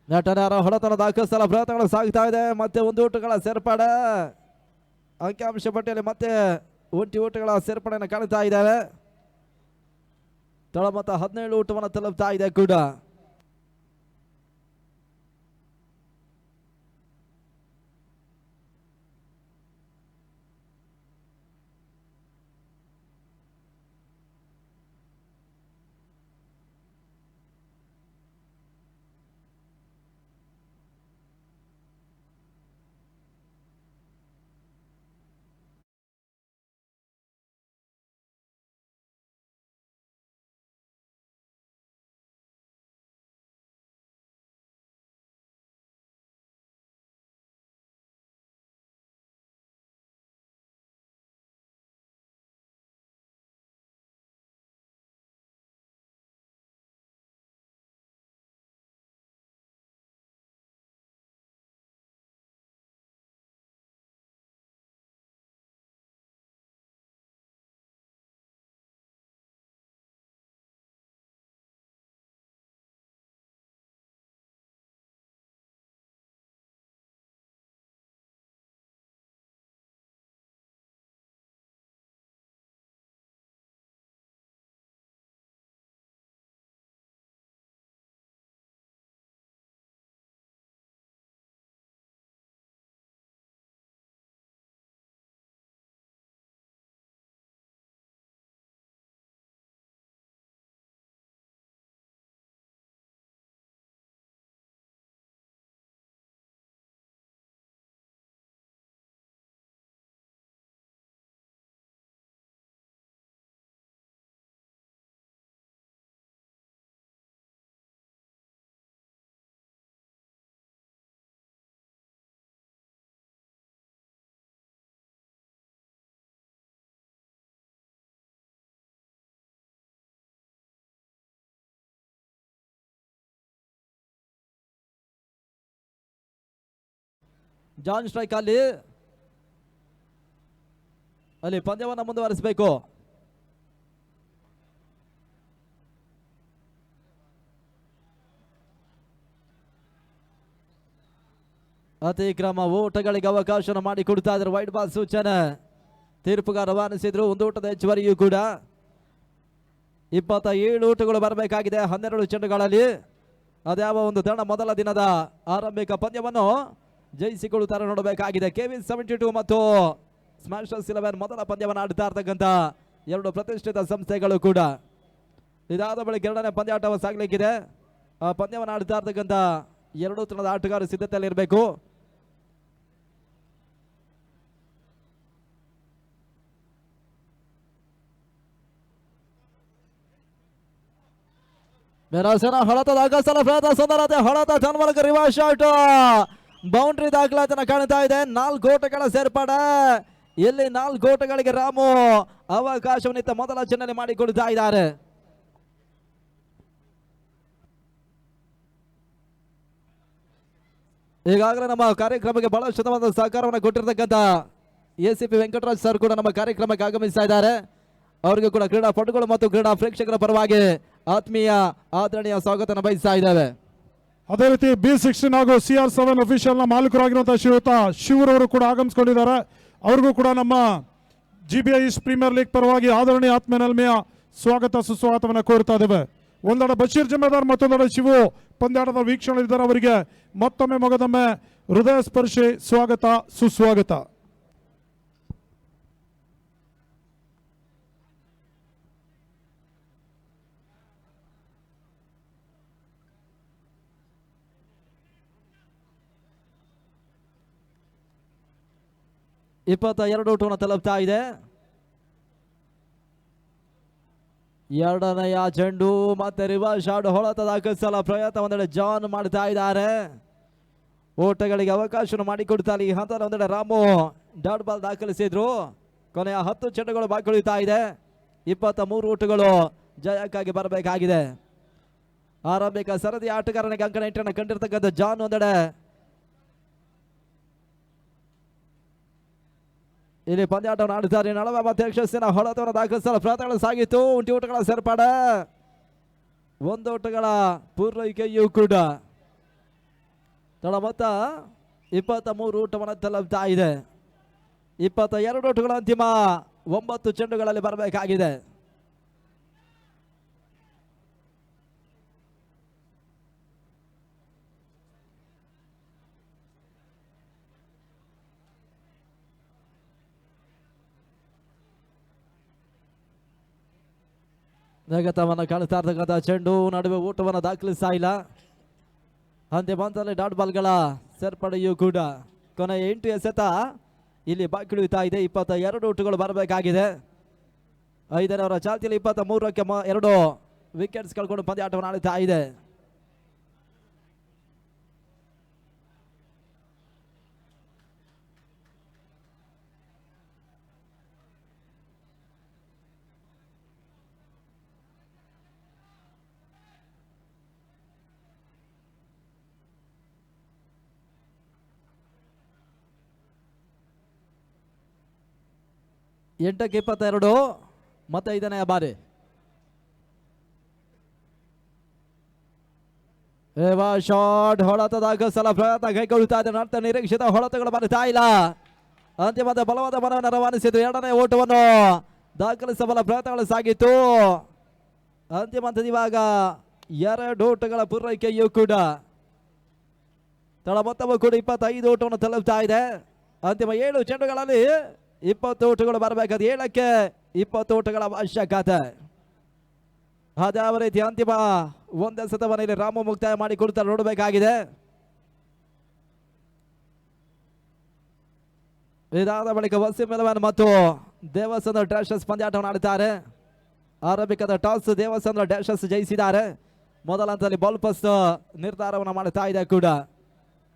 ನಟನಾರ ಹೊಡೆತನ ದಾಖಲಿಸಲು ಪ್ರಯತ್ನಗಳು ಸಾಗ್ತಾ ಇದೆ. ಮತ್ತೆ 1 ಓಟಗಳ ಸೇರ್ಪಡೆ ಅಂಕಿಅಂಶ ಪಟ್ಟಿಯಲ್ಲಿ ಮತ್ತೆ 1 ಓಟಗಳ ಸೇರ್ಪಡೆಯನ್ನು ಕಾಣ್ತಾ ಇದ್ದಾವೆ. ತಳಮತ 17 ಓಟವನ್ನು ತಲುಪ್ತಾ ಇದೆ ಕೂಡ. ಜಾನ್ ಸ್ಟ್ರೈಕ್ ಅಲ್ಲಿ ಪಂದ್ಯವನ್ನು ಮುಂದುವರಿಸಬೇಕು. ಅತಿಕ್ರಮ ಓಟಗಳಿಗೆ ಅವಕಾಶ ಮಾಡಿಕೊಡ್ತಾ ಇದ್ದಾರೆ. ವೈಡ್ ಬಾಲ್ ಸೂಚನೆ ತೀರ್ಪುಗಾರ ರವಾನಿಸಿದ್ರು. 1 ಓಟದ ಹೆಚ್ಚುವರಿಯೂ ಕೂಡ 27 ಓಟಗಳು ಬರಬೇಕಾಗಿದೆ 12 ಚೆಂಡುಗಳಲ್ಲಿ. ಅದ್ಯಾವ ಒಂದು ತಂಡ ಮೊದಲ ದಿನದ ಆರಂಭಿಕ ಪಂದ್ಯವನ್ನು ಜಯಿಸಿಕೊಳ್ಳುತ್ತಾರೆ ನೋಡಬೇಕಾಗಿದೆ. ಕೆವಿನ್ 72 ಮತ್ತು ಸ್ಮ್ಯಾಶರ್ಸ್ 11 ಮೊದಲ ಪಂದ್ಯವನ್ನು ಆಡ್ತಾ ಇರ್ತಕ್ಕಂಥ 2 ಪ್ರತಿಷ್ಠಿತ ಸಂಸ್ಥೆಗಳು ಕೂಡ. ಇದಾದ ಬಳಿಕ 2ನೇ ಪಂದ್ಯಾಟವು ಸಾಗಲಿಕ್ಕಿದೆ. ಆ ಪಂದ್ಯವನ್ನು ಆಡ್ತಾ ಇರ್ತಕ್ಕಂಥ 2 ತಂಡದ ಆಟಗಾರರು ಸಿದ್ಧತೆಯಲ್ಲಿ ಇರಬೇಕು. ಹೊಳತದ ಪ್ರಯತ್ನ ಸುಂದರತೆ ಹೊಳತ ಜನ್ಮಲಕ ರಿವರ್ಸ್ ಶಾಟ್ ಬೌಂಡ್ರಿ ದಾಖಲಾತಿಯನ್ನು ಕಾಣ್ತಾ ಇದೆ. 4 ಓಟಗಳ ಸೇರ್ಪಡೆ. ಇಲ್ಲಿ 4 ಓಟಗಳಿಗೆ ರಾಮು ಅವಕಾಶವನ್ನಿತ್ತ ಮೊದಲ ಚೆನ್ನಲ್ಲಿ ಮಾಡಿಕೊಡ್ತಾ ಇದ್ದಾರೆ. ಈಗಾಗಲೇ ನಮ್ಮ ಕಾರ್ಯಕ್ರಮಕ್ಕೆ ಬಹಳಷ್ಟು ಸಹಕಾರವನ್ನು ಕೊಟ್ಟಿರ್ತಕ್ಕಂಥ ಎಸಿಪಿ ವೆಂಕಟರಾಜ್ ಸರ್ ಕೂಡ ನಮ್ಮ ಕಾರ್ಯಕ್ರಮಕ್ಕೆ ಆಗಮಿಸ್ತಾ ಇದ್ದಾರೆ. ಅವರಿಗೂ ಕೂಡ ಕ್ರೀಡಾಪಟುಗಳು ಮತ್ತು ಕ್ರೀಡಾ ಪ್ರೇಕ್ಷಕರ ಪರವಾಗಿ ಆತ್ಮೀಯ ಆದರಣೀಯ ಸ್ವಾಗತ ಬಯಸ್ತಾ ಇದ್ದೇವೆ. ಅದೇ ರೀತಿ B16 ಹಾಗೂ CR7 ಅಫಿಷಿಯಲ್ ನ ಮಾಲೀಕರಾಗಿರುವಂತಹ ಶ್ರೀಯುತ ಶಿವರವರು ಕೂಡ ಆಗಮಿಸಿಕೊಂಡಿದ್ದಾರೆ. ಅವ್ರಿಗೂ ಕೂಡ ನಮ್ಮ GBI ಪ್ರೀಮಿಯರ್ ಲೀಗ್ ಪರವಾಗಿ ಆದರಣೀಯ ಆತ್ಮೀಯ ಸ್ವಾಗತ ಸುಸ್ವಾಗತವನ್ನು ಕೋರುತ್ತಾ ಇದ್ದೇವೆ. ಒಂದೆಡೆ ಬಶೀರ್ ಜಮೇದಾರ್ ಮತ್ತೊಂದೆಡೆ ಶಿವು ಪಂದ್ಯಾಟದ ವೀಕ್ಷಣೆಯಿದ್ದಾರೆ. ಅವರಿಗೆ ಮತ್ತೊಮ್ಮೆ ಮಗದೊಮ್ಮೆ ಹೃದಯ ಸ್ಪರ್ಶಿ ಸ್ವಾಗತ ಸುಸ್ವಾಗತ. ಇಪ್ಪತ್ತ 2 ಓಟವನ್ನು ತಲುಪ್ತಾ ಇದೆ. ಎರಡನೆಯ ಚೆಂಡು ಮತ್ತೆ ರಿವರ್ಸ್ ಶಾಟ್ ಹೊಳತ ದಾಖಲಿಸಲ ಪ್ರಯತ್ನ ಒಂದೆಡೆ ಜಾನ್ ಮಾಡ್ತಾ ಇದ್ದಾರೆ. ಓಟಗಳಿಗೆ ಅವಕಾಶ ಮಾಡಿಕೊಡ್ತಾರೆ ಈ ಹಂತದ ಒಂದೆಡೆ ರಾಮು ಡಾಟ್ ಬಾಲ್ ದಾಖಲಿಸಿದ್ರು. ಕೊನೆಯ 10 ಚೆಂಡುಗಳು ಬಾಕಿ ಉಳಿತಾ ಇದೆ. 23 ಓಟಗಳು ಜಯಕ್ಕಾಗಿ ಬರಬೇಕಾಗಿದೆ. ಆರಂಭಿಕ ಸರದಿ ಆಟಗಾರನಿಗೆ ಅಂಕಣ 8 ಕಂಡಿರ್ತಕ್ಕಂಥ ಜಾನ್ ಒಂದೆಡೆ ಇಲ್ಲಿ ಪಂದ್ಯಾಟವನ್ನು ಆಡುತ್ತಾರೆ. 40 ಯಶಸ್ಸಿನ ಹೊಡೆತವನ್ನು ದಾಖಲಿಸಲು ಪ್ರಯತ್ನಗಳು ಸಾಗಿತ್ತು. ಉಂಟಿ ಊಟಗಳ ಸೇರ್ಪಾಡೆ, 1 ಓಟಗಳ ಪೂರೈಕೆಯೂ ಕೂಡ ತಳ ಮೊತ್ತ 23 ಓಟವನ್ನು ತಲುಪ್ತಾ ಇದೆ. 22 ಓಟಗಳ ಅಂತಿಮ 9 ಚೆಂಡುಗಳಲ್ಲಿ ಬರಬೇಕಾಗಿದೆ. ನೆಗತವನ್ನು ಕಾಣಿಸ್ತಾ ಇರ್ತಕ್ಕಂಥ ಚೆಂಡು ನಡುವೆ ಊಟವನ್ನು ದಾಖಲಿಸ್ತಾ ಇಲ್ಲ. ಅಂತಿಮ ಹಂತದಲ್ಲಿ ಡಾಟ್ ಬಾಲ್ಗಳ ಸೇರ್ಪಡೆಯೂ ಕೂಡ ಕೊನೆ 8 ಎಸೆತ ಇಲ್ಲಿ ಬಾಕಿ ಉಳಿತಾ ಇದೆ. 22 ಓಟಗಳು ಬರಬೇಕಾಗಿದೆ. 5ನೇ ಓವರ್ ಚಾಲ್ತಿಯಲ್ಲಿ 23ಕ್ಕೆ 2 ವಿಕೆಟ್ಸ್ ಕಳ್ಕೊಂಡು ಪಂದ್ಯಾಟವನ್ನು ಆಡುತ್ತಾ ಇದೆ. ಎಂಟಕ್ಕೆ 22 ಮತ್ತೆ 5ನೇ ಬಾರಿ. ಶಾಟ್ ಹೊಡೆತದಾಗ ಸಲ ಪ್ರಯತ್ನ ಕೈಗೊಳ್ಳುತ್ತಾ ಇದೆ. ನಂತರ ನಿರೀಕ್ಷಿತ ಹೊಡೆತಗಳು ಬರುತ್ತಾ ಇಲ್ಲ. ಅಂತಿಮದ ಬಲವಾದ ಮನವನ್ನು ರವಾನಿಸಿದ್ದು. 2ನೇ ಓಟವನ್ನು ದಾಖಲಿಸಬಲ್ಲ ಪ್ರಯತ್ನಗಳು ಸಾಗಿತ್ತು. ಅಂತಿಮ ಹಂತದ ಇವಾಗ 2 ಓಟಗಳ ಪೂರೈಕೆಯೂ ಕೂಡ ತಳ ಮೊತ್ತವೂ ಕೂಡ 25 ಓಟವನ್ನು ತಲುಪ್ತಾ ಇದೆ. ಅಂತಿಮ 7 ಚೆಂಡುಗಳಲ್ಲಿ 20 ಓಟಗಳು ಬರಬೇಕಾದ. 7ಕ್ಕೆ 20 ಓಟಗಳ ಅವಶ್ಯಕತೆ. ಅದ್ಯಾವ ರೀತಿ ಅಂತಿಮ 1 ಎಸೆತವನ್ನು ಇಲ್ಲಿ ರಾಮು ಮುಕ್ತಾಯ ಮಾಡಿ ಕೊಡ್ತಾರೆ ನೋಡಬೇಕಾಗಿದೆ. ಇದಾದ ಬಳಿಕ ವಸೀಂ ಮೆಲವನ್ ಮತ್ತು ದೇವಸಂದ್ರ ಡ್ಯಾಶಸ್ ಪಂದ್ಯಾಟವನ್ನು ಆಡುತ್ತಾರೆ. ಆರಂಭಿಕದ ಟಾಸ್ ದೇವಸಂದ್ರ ಡ್ಯಾಶಸ್ ಜಯಿಸಿದ್ದಾರೆ. ಮೊದಲ ಹಂತದಲ್ಲಿ ಬಾಲ್ ಪಾಸ್ ನಿರ್ಧಾರವನ್ನು ಮಾಡುತ್ತಾ ಇದೆ ಕೂಡ.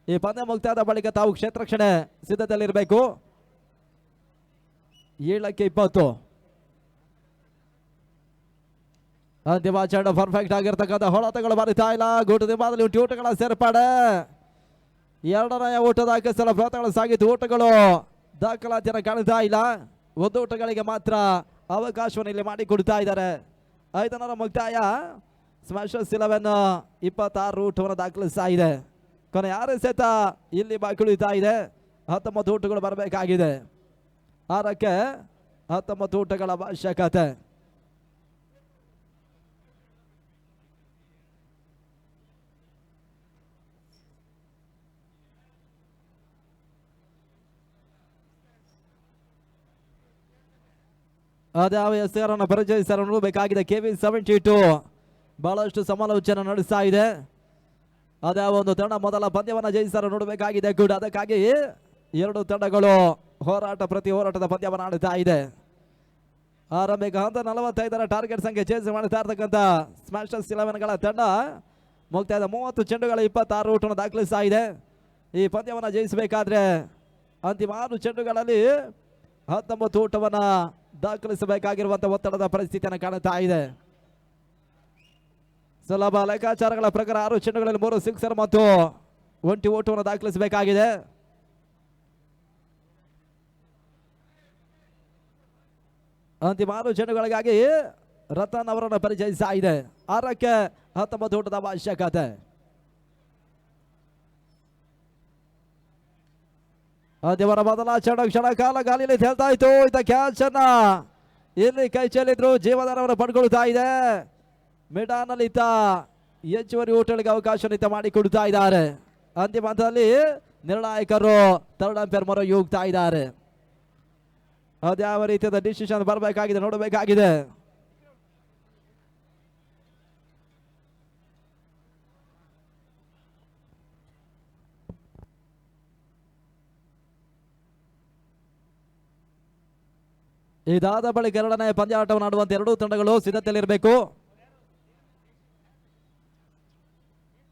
ಈ ಪಂದ್ಯ ಮುಕ್ತಾಯದ ಬಳಿಕ ತಾವು ಕ್ಷೇತ್ರ ರಕ್ಷಣೆ ಸಿದ್ಧತೆಯಲ್ಲಿರಬೇಕು. 7ಕ್ಕೆ 20 ಅಂತಿಮ ಚೆಂಡು ಪರ್ಫೆಕ್ಟ್ ಆಗಿರ್ತಕ್ಕಂಥ ಹೊಡೆತಗಳು ಬರುತ್ತಾ ಇಲ್ಲ. ಗೂಟದ ಬಾದಲ್ಲಿ ಊಟಗಳ ಸೇರ್ಪಾಡೆ. 2ನೇ ಓಟ ದಾಖಲಿಸಲು ಪ್ರಯತ್ನಗಳು ಸಾಗಿದ್ದು. ಓಟಗಳು ದಾಖಲಾತಿಯನ್ನು ಕಾಣುತ್ತಾ ಇಲ್ಲ. 1 ಓಟಗಳಿಗೆ ಮಾತ್ರ ಅವಕಾಶವನ್ನು ಇಲ್ಲಿ ಮಾಡಿಕೊಡ್ತಾ ಇದ್ದಾರೆ. 5ನೇ ಮುಕ್ತಾಯ ಸ್ಮ್ಯಾಶರ್ಸ್ 11 26 ಓಟವನ್ನು ದಾಖಲಿಸ್ತಾ ಇದೆ. ಕೊನೆ 6 ಎಸೆತ ಇಲ್ಲಿ ಬಾಕಿ ಉಳಿತಾ ಇದೆ. 19 ಓಟಗಳು ಬರಬೇಕಾಗಿದೆ. 6ಕ್ಕೆ 19 ಓಟಗಳ ಅವಶ್ಯಕತೆ. ಅದ್ಯಾವ ಹೆಸರನ್ನು ಪರಿಚಯಿಸಲು ಬೇಕಾಗಿದೆ. KV72 ಬಹಳಷ್ಟು ಸಮಾಲೋಚನೆ ನಡೆಸ್ತಾ ಇದೆ. ಅದ್ಯಾವ ಒಂದು ತಂಡ ಮೊದಲ ಪಂದ್ಯವನ್ನು ಜಯಿಸಲು ನೋಡಬೇಕಾಗಿದೆ ಕೂಡ. ಅದಕ್ಕಾಗಿ 2 ತಂಡಗಳು ಪ್ರತಿ ಹೋರಾಟದ ಪಂದ್ಯವನ್ನು ಆಡುತ್ತಾ ಇದೆ. ಆರಂಭಿಕ ಹಂತ 45ರ ಟಾರ್ಗೆಟ್ ಸಂಖ್ಯೆ ಚೇಸ್ ಮಾಡುತ್ತಾ ಇರ್ತಕ್ಕಂಥ ಸ್ಮ್ಯಾಶರ್ಸ್ 11ಗಳ ತಂಡ ಮುಕ್ತಾಯದ 30 ಚೆಂಡುಗಳ 26 ಓಟವನ್ನು ದಾಖಲಿಸ್ತಾ ಇದೆ. ಈ ಪಂದ್ಯವನ್ನು ಜಯಿಸಬೇಕಾದ್ರೆ ಅಂತಿಮ 6 ಚೆಂಡುಗಳಲ್ಲಿ 19 ಓಟವನ್ನು ದಾಖಲಿಸಬೇಕಾಗಿರುವಂತಹ ಒತ್ತಡದ ಪರಿಸ್ಥಿತಿಯನ್ನು ಕಾಣುತ್ತಾ ಇದೆ. ಸುಲಭ ಲೆಕ್ಕಾಚಾರಗಳ ಪ್ರಕಾರ 6 ಚೆಂಡುಗಳಲ್ಲಿ 3 ಸಿಕ್ಸರ್ ಮತ್ತು 1 ಓಟವನ್ನು ದಾಖಲಿಸಬೇಕಾಗಿದೆ. ಅಂತಿಮ 6 ಚೆಂಡುಗಳಿಗಾಗಿ ರತನ್ ಅವರನ್ನು ಪರಿಚಯಿಸ್ತಾ ಇದೆ. 6ಕ್ಕೆ 19 ಓಟದ ಅವಶ್ಯಕತೆ. ಅಂತಿಮರ ಮೊದಲ ಚೆಂಡು ಕ್ಷಣ ಕಾಲ ಗಾಲಿಯಲ್ಲಿ ತೇಲ್ತಾ ಇತ್ತು. ಇತ್ತ ಕ್ಯಾಚ್ ಅನ್ನ ಇಲ್ಲಿ ಕೈ ಚೆಲ್ಲಿದ್ರು. ಜೀವದಾನವನ್ನು ಪಡ್ಕೊಳ್ತಾ ಇದೆ. ಮಿಡಾನಲ್ಲಿ ಇತ್ತ ಹೆಚ್ಚುವರಿ ಓಟಗಳಿಗೆ ಅವಕಾಶ ಮಾಡಿಕೊಡ್ತಾ ಇದ್ದಾರೆ. ಅಂತಿಮ ಹಂತದಲ್ಲಿ ನಿರ್ಣಾಯಕರು ಥರ್ಡ್ ಅಂಪೈರ್ ಮೊರೆ ಹೋಗ್ತಾ ಇದ್ದಾರೆ. ಅದ್ಯಾವ ರೀತಿಯಾದ ಡಿಸಿಷನ್ ಬರಬೇಕಾಗಿದೆ ನೋಡಬೇಕಾಗಿದೆ. ಇದಾದ ಬಳಿಕ 2ನೇ ಪಂದ್ಯಾಟವನ್ನು ಆಡುವಂತೆ 2 ತಂಡಗಳು ಸಿದ್ಧತೆಯಲ್ಲಿರಬೇಕು.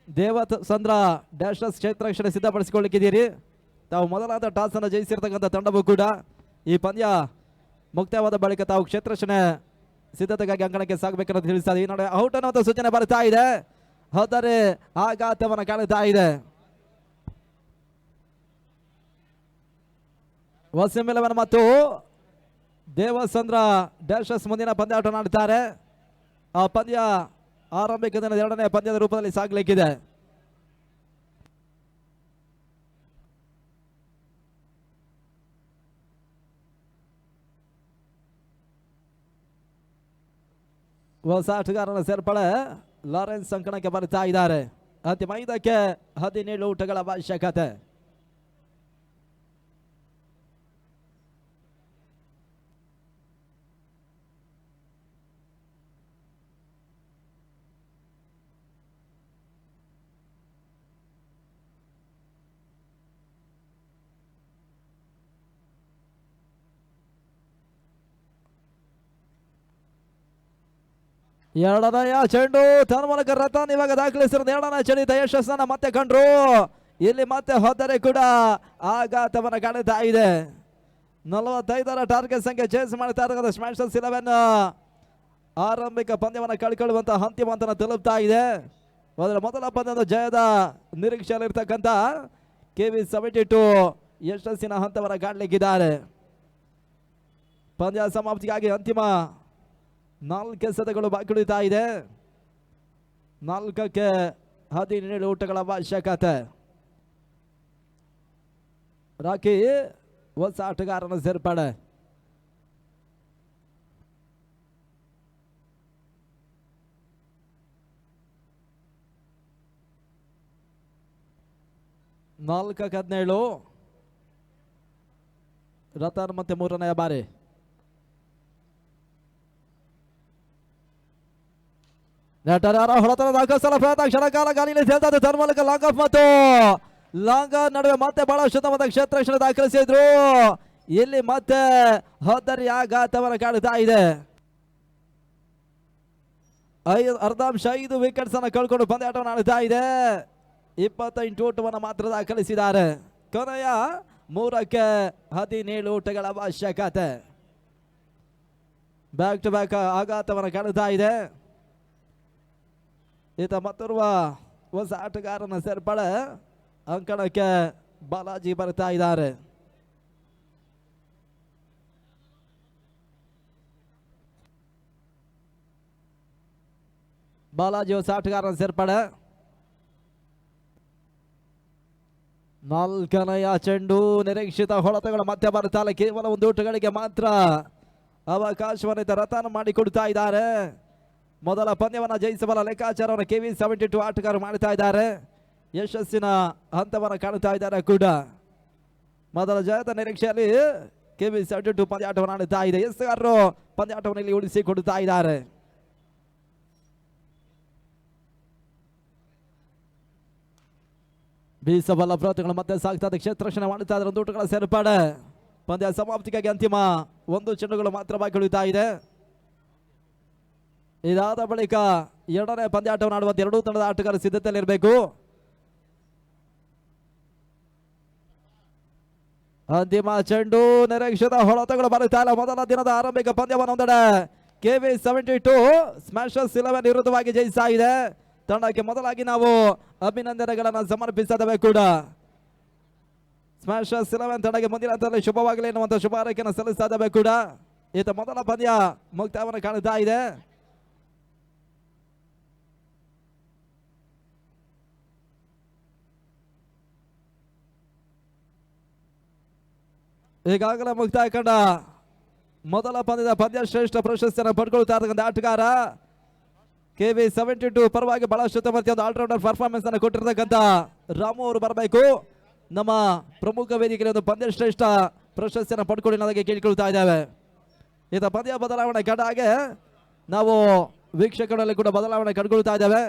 ದೇವಸಂದ್ರ ಡ್ಯಾಶಸ್ ಕ್ಷೇತ್ರ ರಕ್ಷಣೆ ಸಿದ್ಧಪಡಿಸಿಕೊಳ್ಳಿಕ್ಕಿದ್ದೀರಿ. ತಾವು ಮೊದಲಾದ ಟಾಸ್ ಅನ್ನು ಜಯಿಸಿರ್ತಕ್ಕಂಥ ತಂಡವೂ ಕೂಡ ಈ ಪಂದ್ಯ ಮುಕ್ತಾಯವಾದ ಬಳಿಕ ತಾವು ಕ್ಷೇತ್ರರಕ್ಷಣೆ ಸಿದ್ಧತೆಗಾಗಿ ಅಂಕಣಕ್ಕೆ ಸಾಗಬೇಕನ್ನೋ ತಿಳಿಸ್ತಾ ಈ ನಡುವೆ ಔಟ್ ಅನ್ನುವಂಥ ಸೂಚನೆ ಬರ್ತಾ ಇದೆ. ಆದರೆ ಆಘಾತವನ್ನು ಕಾಣುತ್ತಾ ಇದೆ. ವಸಿಂ 11 ಮತ್ತು ದೇವಸಂದ್ರ ಡ್ಯಾಶಸ್ ಮುಂದಿನ ಪಂದ್ಯಾಟ ಆಡುತ್ತಾರೆ. ಆ ಪಂದ್ಯ ಆರಂಭಿಕ ದಿನದ ಎರಡನೇ ಪಂದ್ಯದ ರೂಪದಲ್ಲಿ ಸಾಗಲಿಕ್ಕಿದೆ. ಹೊಸ ಆಟಗಾರನ ಸೇರ್ಪಡೆ ಲಾರೆನ್ಸ್ ಅಂಕಣಕ್ಕೆ ಬರ್ತಾ ಇದ್ದಾರೆ. ಅಂತಿಮ 5ಕ್ಕೆ 17 ಊಟಗಳ ಅವಶ್ಯಕತೆ. ಎರಡನೆಯ ಚೆಂಡು ತನ್ಮೂಲಕ ರತನ್ ಇವಾಗ ದಾಖಲಿಸಿರೋದು ಎರಡನೇ ಚೆಂಡಿತ ಯಶಸ್ಸನ್ನ ಮತ್ತೆ ಕಂಡ್ರು. ಇಲ್ಲಿ ಮತ್ತೆ ಹೋದರೆ ಕೂಡ ಆಘಾತವನ್ನು ಕಾಣುತ್ತಾ ಇದೆ. 45ರ ಟಾರ್ಗೆಟ್ ಸಂಖ್ಯೆ ಚೇಸ್ ಮಾಡ್ತಾ ಇರತಕ್ಕಂಥ ಸ್ಮ್ಯಾಶರ್ಸ್ 11 ಆರಂಭಿಕ ಪಂದ್ಯವನ್ನು ಕಳ್ಕೊಳ್ಳುವಂತ ಅಂತಿಮ ಹಂತನ ತಲುಪ್ತಾ ಇದೆ. ಮೊದಲ ಪಂದ್ಯದ ಜಯದ ನಿರೀಕ್ಷೆಯಲ್ಲಿರ್ತಕ್ಕಂಥ KV72 ಯಶಸ್ಸಿನ ಹಂತವನ್ನು ಕಾಣಲಿಕ್ಕಿದ್ದಾರೆ. ಪಂದ್ಯ ಸಮಾಪ್ತಿಗಾಗಿ ಅಂತಿಮ 4 ಎಸೆತಗಳು ಬಾಕಿ ಉಳಿತಾ ಇದೆ. 4ಕ್ಕೆ 17 ಊಟಗಳ ಅವಶ್ಯಕತೆ. ರಾಕಿ ಹೊಸ ಆಟಗಾರನ ಸೇರ್ಪಡೆ. ನಾಲ್ಕಕ್ಕೆ 17 ರತನ್ ಮತ್ತೆ ಮೂರನೆಯ ಬಾರಿ. ಹೊಳತನ ದಾಖಲಿಸಲು ಪ್ರಯತ್ನ ಕ್ಷಣಕಾಲ ಗಾಳಿಯಲ್ಲಿ ಸೇರ್ತಾ ತನ್ಮೂಲಕ ಲಾಂಗ್ ಆಫ್ ಮತ್ತು ಲಾಂಗ್ ನಡುವೆ ಮತ್ತೆ ಬಹಳ ಶುದ್ಧವಾದ ಕ್ಷೇತ್ರ ರಕ್ಷಣೆ ದಾಖಲಿಸಿದ್ರು. ಇಲ್ಲಿ ಮತ್ತೆ ಹೋದರಿ ಆಘಾತವನ್ನು ಕಾಣುತ್ತಾ ಇದೆ. 5 ವಿಕೆಟ್ಸ್ ಅನ್ನು ಕಳ್ಕೊಂಡು ಪಂದ್ಯಾಟವನ್ನು ಆಡುತ್ತಾ ಇದೆ. 28 ಊಟವನ್ನು ಮಾತ್ರ ದಾಖಲಿಸಿದ್ದಾರೆ. ಕೊನೆಯ 3ಕ್ಕೆ 17 ಊಟಗಳ ಅವಶ್ಯಕತೆ. ಬ್ಯಾಕ್ ಟು ಬ್ಯಾಕ್ ಆಘಾತವನ್ನು ಕಾಣುತ್ತಾ ಇದೆ. ಈತ ಮತ್ತೋರ್ವ ಹೊಸ ಆಟಗಾರನ ಸೇರ್ಪಡೆ ಅಂಕಣಕ್ಕೆ ಬಾಲಾಜಿ ಬರ್ತಾ ಇದ್ದಾರೆ. ಬಾಲಾಜಿ ಹೊಸ ಆಟಗಾರನ ಸೇರ್ಪಡೆ. 4ನೆಯ ಚೆಂಡು ನಿರೀಕ್ಷಿತ ಹೊಳತೆಗಳು ಮತ್ತೆ ಬರ್ತಾರೆ. ಕೇವಲ 1 ಊಟಗಳಿಗೆ ಮಾತ್ರ ಅವಕಾಶವನ್ನು ರತನ್ ಮಾಡಿಕೊಡ್ತಾ ಇದ್ದಾರೆ. ಮೊದಲ ಪಂದ್ಯವನ್ನು ಜಯಿಸಬಲ್ಲ ಲೆಕ್ಕಾಚಾರವನ್ನು KV72 ಆಟಗಾರರು ಮಾಡ್ತಾ ಇದ್ದಾರೆ. ಯಶಸ್ಸಿನ ಹಂತವನ್ನು ಕಾಣುತ್ತಾ ಇದ್ದಾರೆ ಕೂಡ. ಮೊದಲ ಜಯದ ನಿರೀಕ್ಷೆಯಲ್ಲಿ KV72 ಪಂದ್ಯಾಟವನ್ನು ಆಡುತ್ತಾ ಇದೆ. ಎಸ್ಗಾರರು ಪಂದ್ಯಾಟವನ್ನು ಇಲ್ಲಿ ಉಳಿಸಿಕೊಡುತ್ತಾ ಇದ್ದಾರೆ. ಬೀಸಬಲ್ಲ ಪ್ರಯತ್ನಗಳು ಮತ್ತೆ ಸಾಗ್ತಾ ಇದೆ. ಕ್ಷೇತ್ರ ರಕ್ಷಣೆ ಮಾಡುತ್ತಾ ಇದ್ದಾರೆ. 1 ಊಟಗಳ ಸೇರ್ಪಡೆ. ಪಂದ್ಯ ಸಮಾಪ್ತಿಗಾಗಿ ಅಂತಿಮ 1 ಚೆಂಡುಗಳು ಮಾತ್ರ ಬಾಕಿ ಉಳಿತಾ ಇದೆ. ಇದಾದ ಬಳಿಕ ಎರಡನೇ ಪಂದ್ಯಾಟವನ್ನು ಆಡುವಂತ 2 ತಂಡದ ಆಟಗಾರರು ಸಿದ್ಧತೆಯಲ್ಲಿರಬೇಕು. ಅಂತಿಮ ಚೆಂಡು ನಿರೀಕ್ಷಿತ ಹೊಳತೆಗಳು ಬರುತ್ತಾ ಇಲ್ಲ. ಮೊದಲ ದಿನದ ಆರಂಭಿಕ ಪಂದ್ಯವನ್ನು ಒಂದೆಡೆ KV72 ಸ್ಮ್ಯಾಶರ್ಸ್ 11 ವಿರುದ್ಧವಾಗಿ ಜಯಿಸ್ತಾ ಇದೆ. ತಂಡಕ್ಕೆ ಮೊದಲಾಗಿ ನಾವು ಅಭಿನಂದನೆಗಳನ್ನು ಸಮರ್ಪಿಸಿದ್ದೇವೆ ಕೂಡ. ಸ್ಮ್ಯಾಶರ್ಸ್ 11 ತಂಡಕ್ಕೆ ಮುಂದಿನ ಹಂತದಲ್ಲಿ ಶುಭವಾಗಲಿ ಎನ್ನುವಂತ ಶುಭ ಹಾರೈಕೆಯನ್ನು ಸಲ್ಲಿಸ್ತಾ ಇದ್ದೇವೆ ಕೂಡ. ಈತ ಮೊದಲ ಪಂದ್ಯ ಮುಕ್ತಾಯವನ್ನು ಕಾಣುತ್ತಾ ಇದೆ. ಈಗಾಗಲೇ ಮುಕ್ತಾಯ ಕಂಡ ಮೊದಲ ಪಂದ್ಯದ ಪಂದ್ಯ ಶ್ರೇಷ್ಠ ಪ್ರಶಸ್ತಿಯನ್ನು ಪಡ್ಕೊಳ್ತಾ ಇರತಕ್ಕಂಥ ಆಟಗಾರ KV72 ಪರವಾಗಿ ಬಹಳಷ್ಟು ಉತ್ತಮ ಆಲ್ರೌಂಡರ್ ಪರ್ಫಾರ್ಮೆನ್ಸ್ ಅನ್ನು ಕೊಟ್ಟಿರತಕ್ಕಂಥ ರಾಮು ಅವರು ಬರಬೇಕು. ನಮ್ಮ ಪ್ರಮುಖ ವೇದಿಕೆಯಲ್ಲಿ ಒಂದು ಪಂದ್ಯ ಶ್ರೇಷ್ಠ ಪ್ರಶಸ್ತಿಯನ್ನು ಪಡ್ಕೊಳ್ಳಿ ನನಗೆ ಕೇಳಿಕೊಳ್ತಾ ಇದ್ದೇವೆ. ಈತ ಪಂದ್ಯ ಬದಲಾವಣೆ ಕಂಡ ಹಾಗೆ ನಾವು ವೀಕ್ಷಕರಲ್ಲಿ ಕೂಡ ಬದಲಾವಣೆ ಕಂಡುಕೊಳ್ತಾ ಇದ್ದೇವೆ.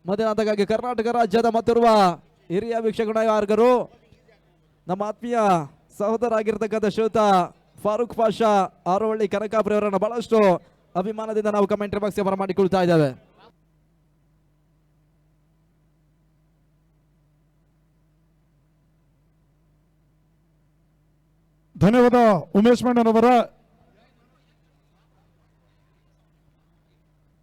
ಮುಂದಿನ ಹಂತಕ್ಕಾಗಿ ಕರ್ನಾಟಕ ರಾಜ್ಯದ ಮತ್ತಿರುವ ಹಿರಿಯ ವೀಕ್ಷಕ ನಾಯಕರು ನಮ್ಮ ಆತ್ಮೀಯ ಸಹೋದರ ಆಗಿರ್ತಕ್ಕಂಥ ಶ್ರೀಯುತ ಫಾರೂಕ್ ಪಾಷಾ ಆರೋಹಳ್ಳಿ ಕನಕಾಪುರಿ ಅವರನ್ನು ಬಹಳಷ್ಟು ಅಭಿಮಾನದಿಂದ ನಾವು ಕಮೆಂಟ್ರಿ ಬಾಕ್ಸ್ ಬರಮಾಡಿಕೊಳ್ತಾ ಇದ್ದೇವೆ. ಧನ್ಯವಾದ ಉಮೇಶ್ ಮೇನನ್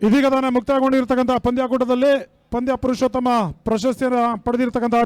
ಇದೀಗ ತಾನೇ ಮುಕ್ತಾಯಗೊಂಡಿರ್ತಕ್ಕಂಥ ಪಂದ್ಯಾಕೂಟದಲ್ಲಿ ಪಂದ್ಯ ಪುರುಷೋತ್ತಮ ಪ್ರಶಸ್ತಿಯನ್ನು ಪಡೆದಿರತಕ್ಕಂಥ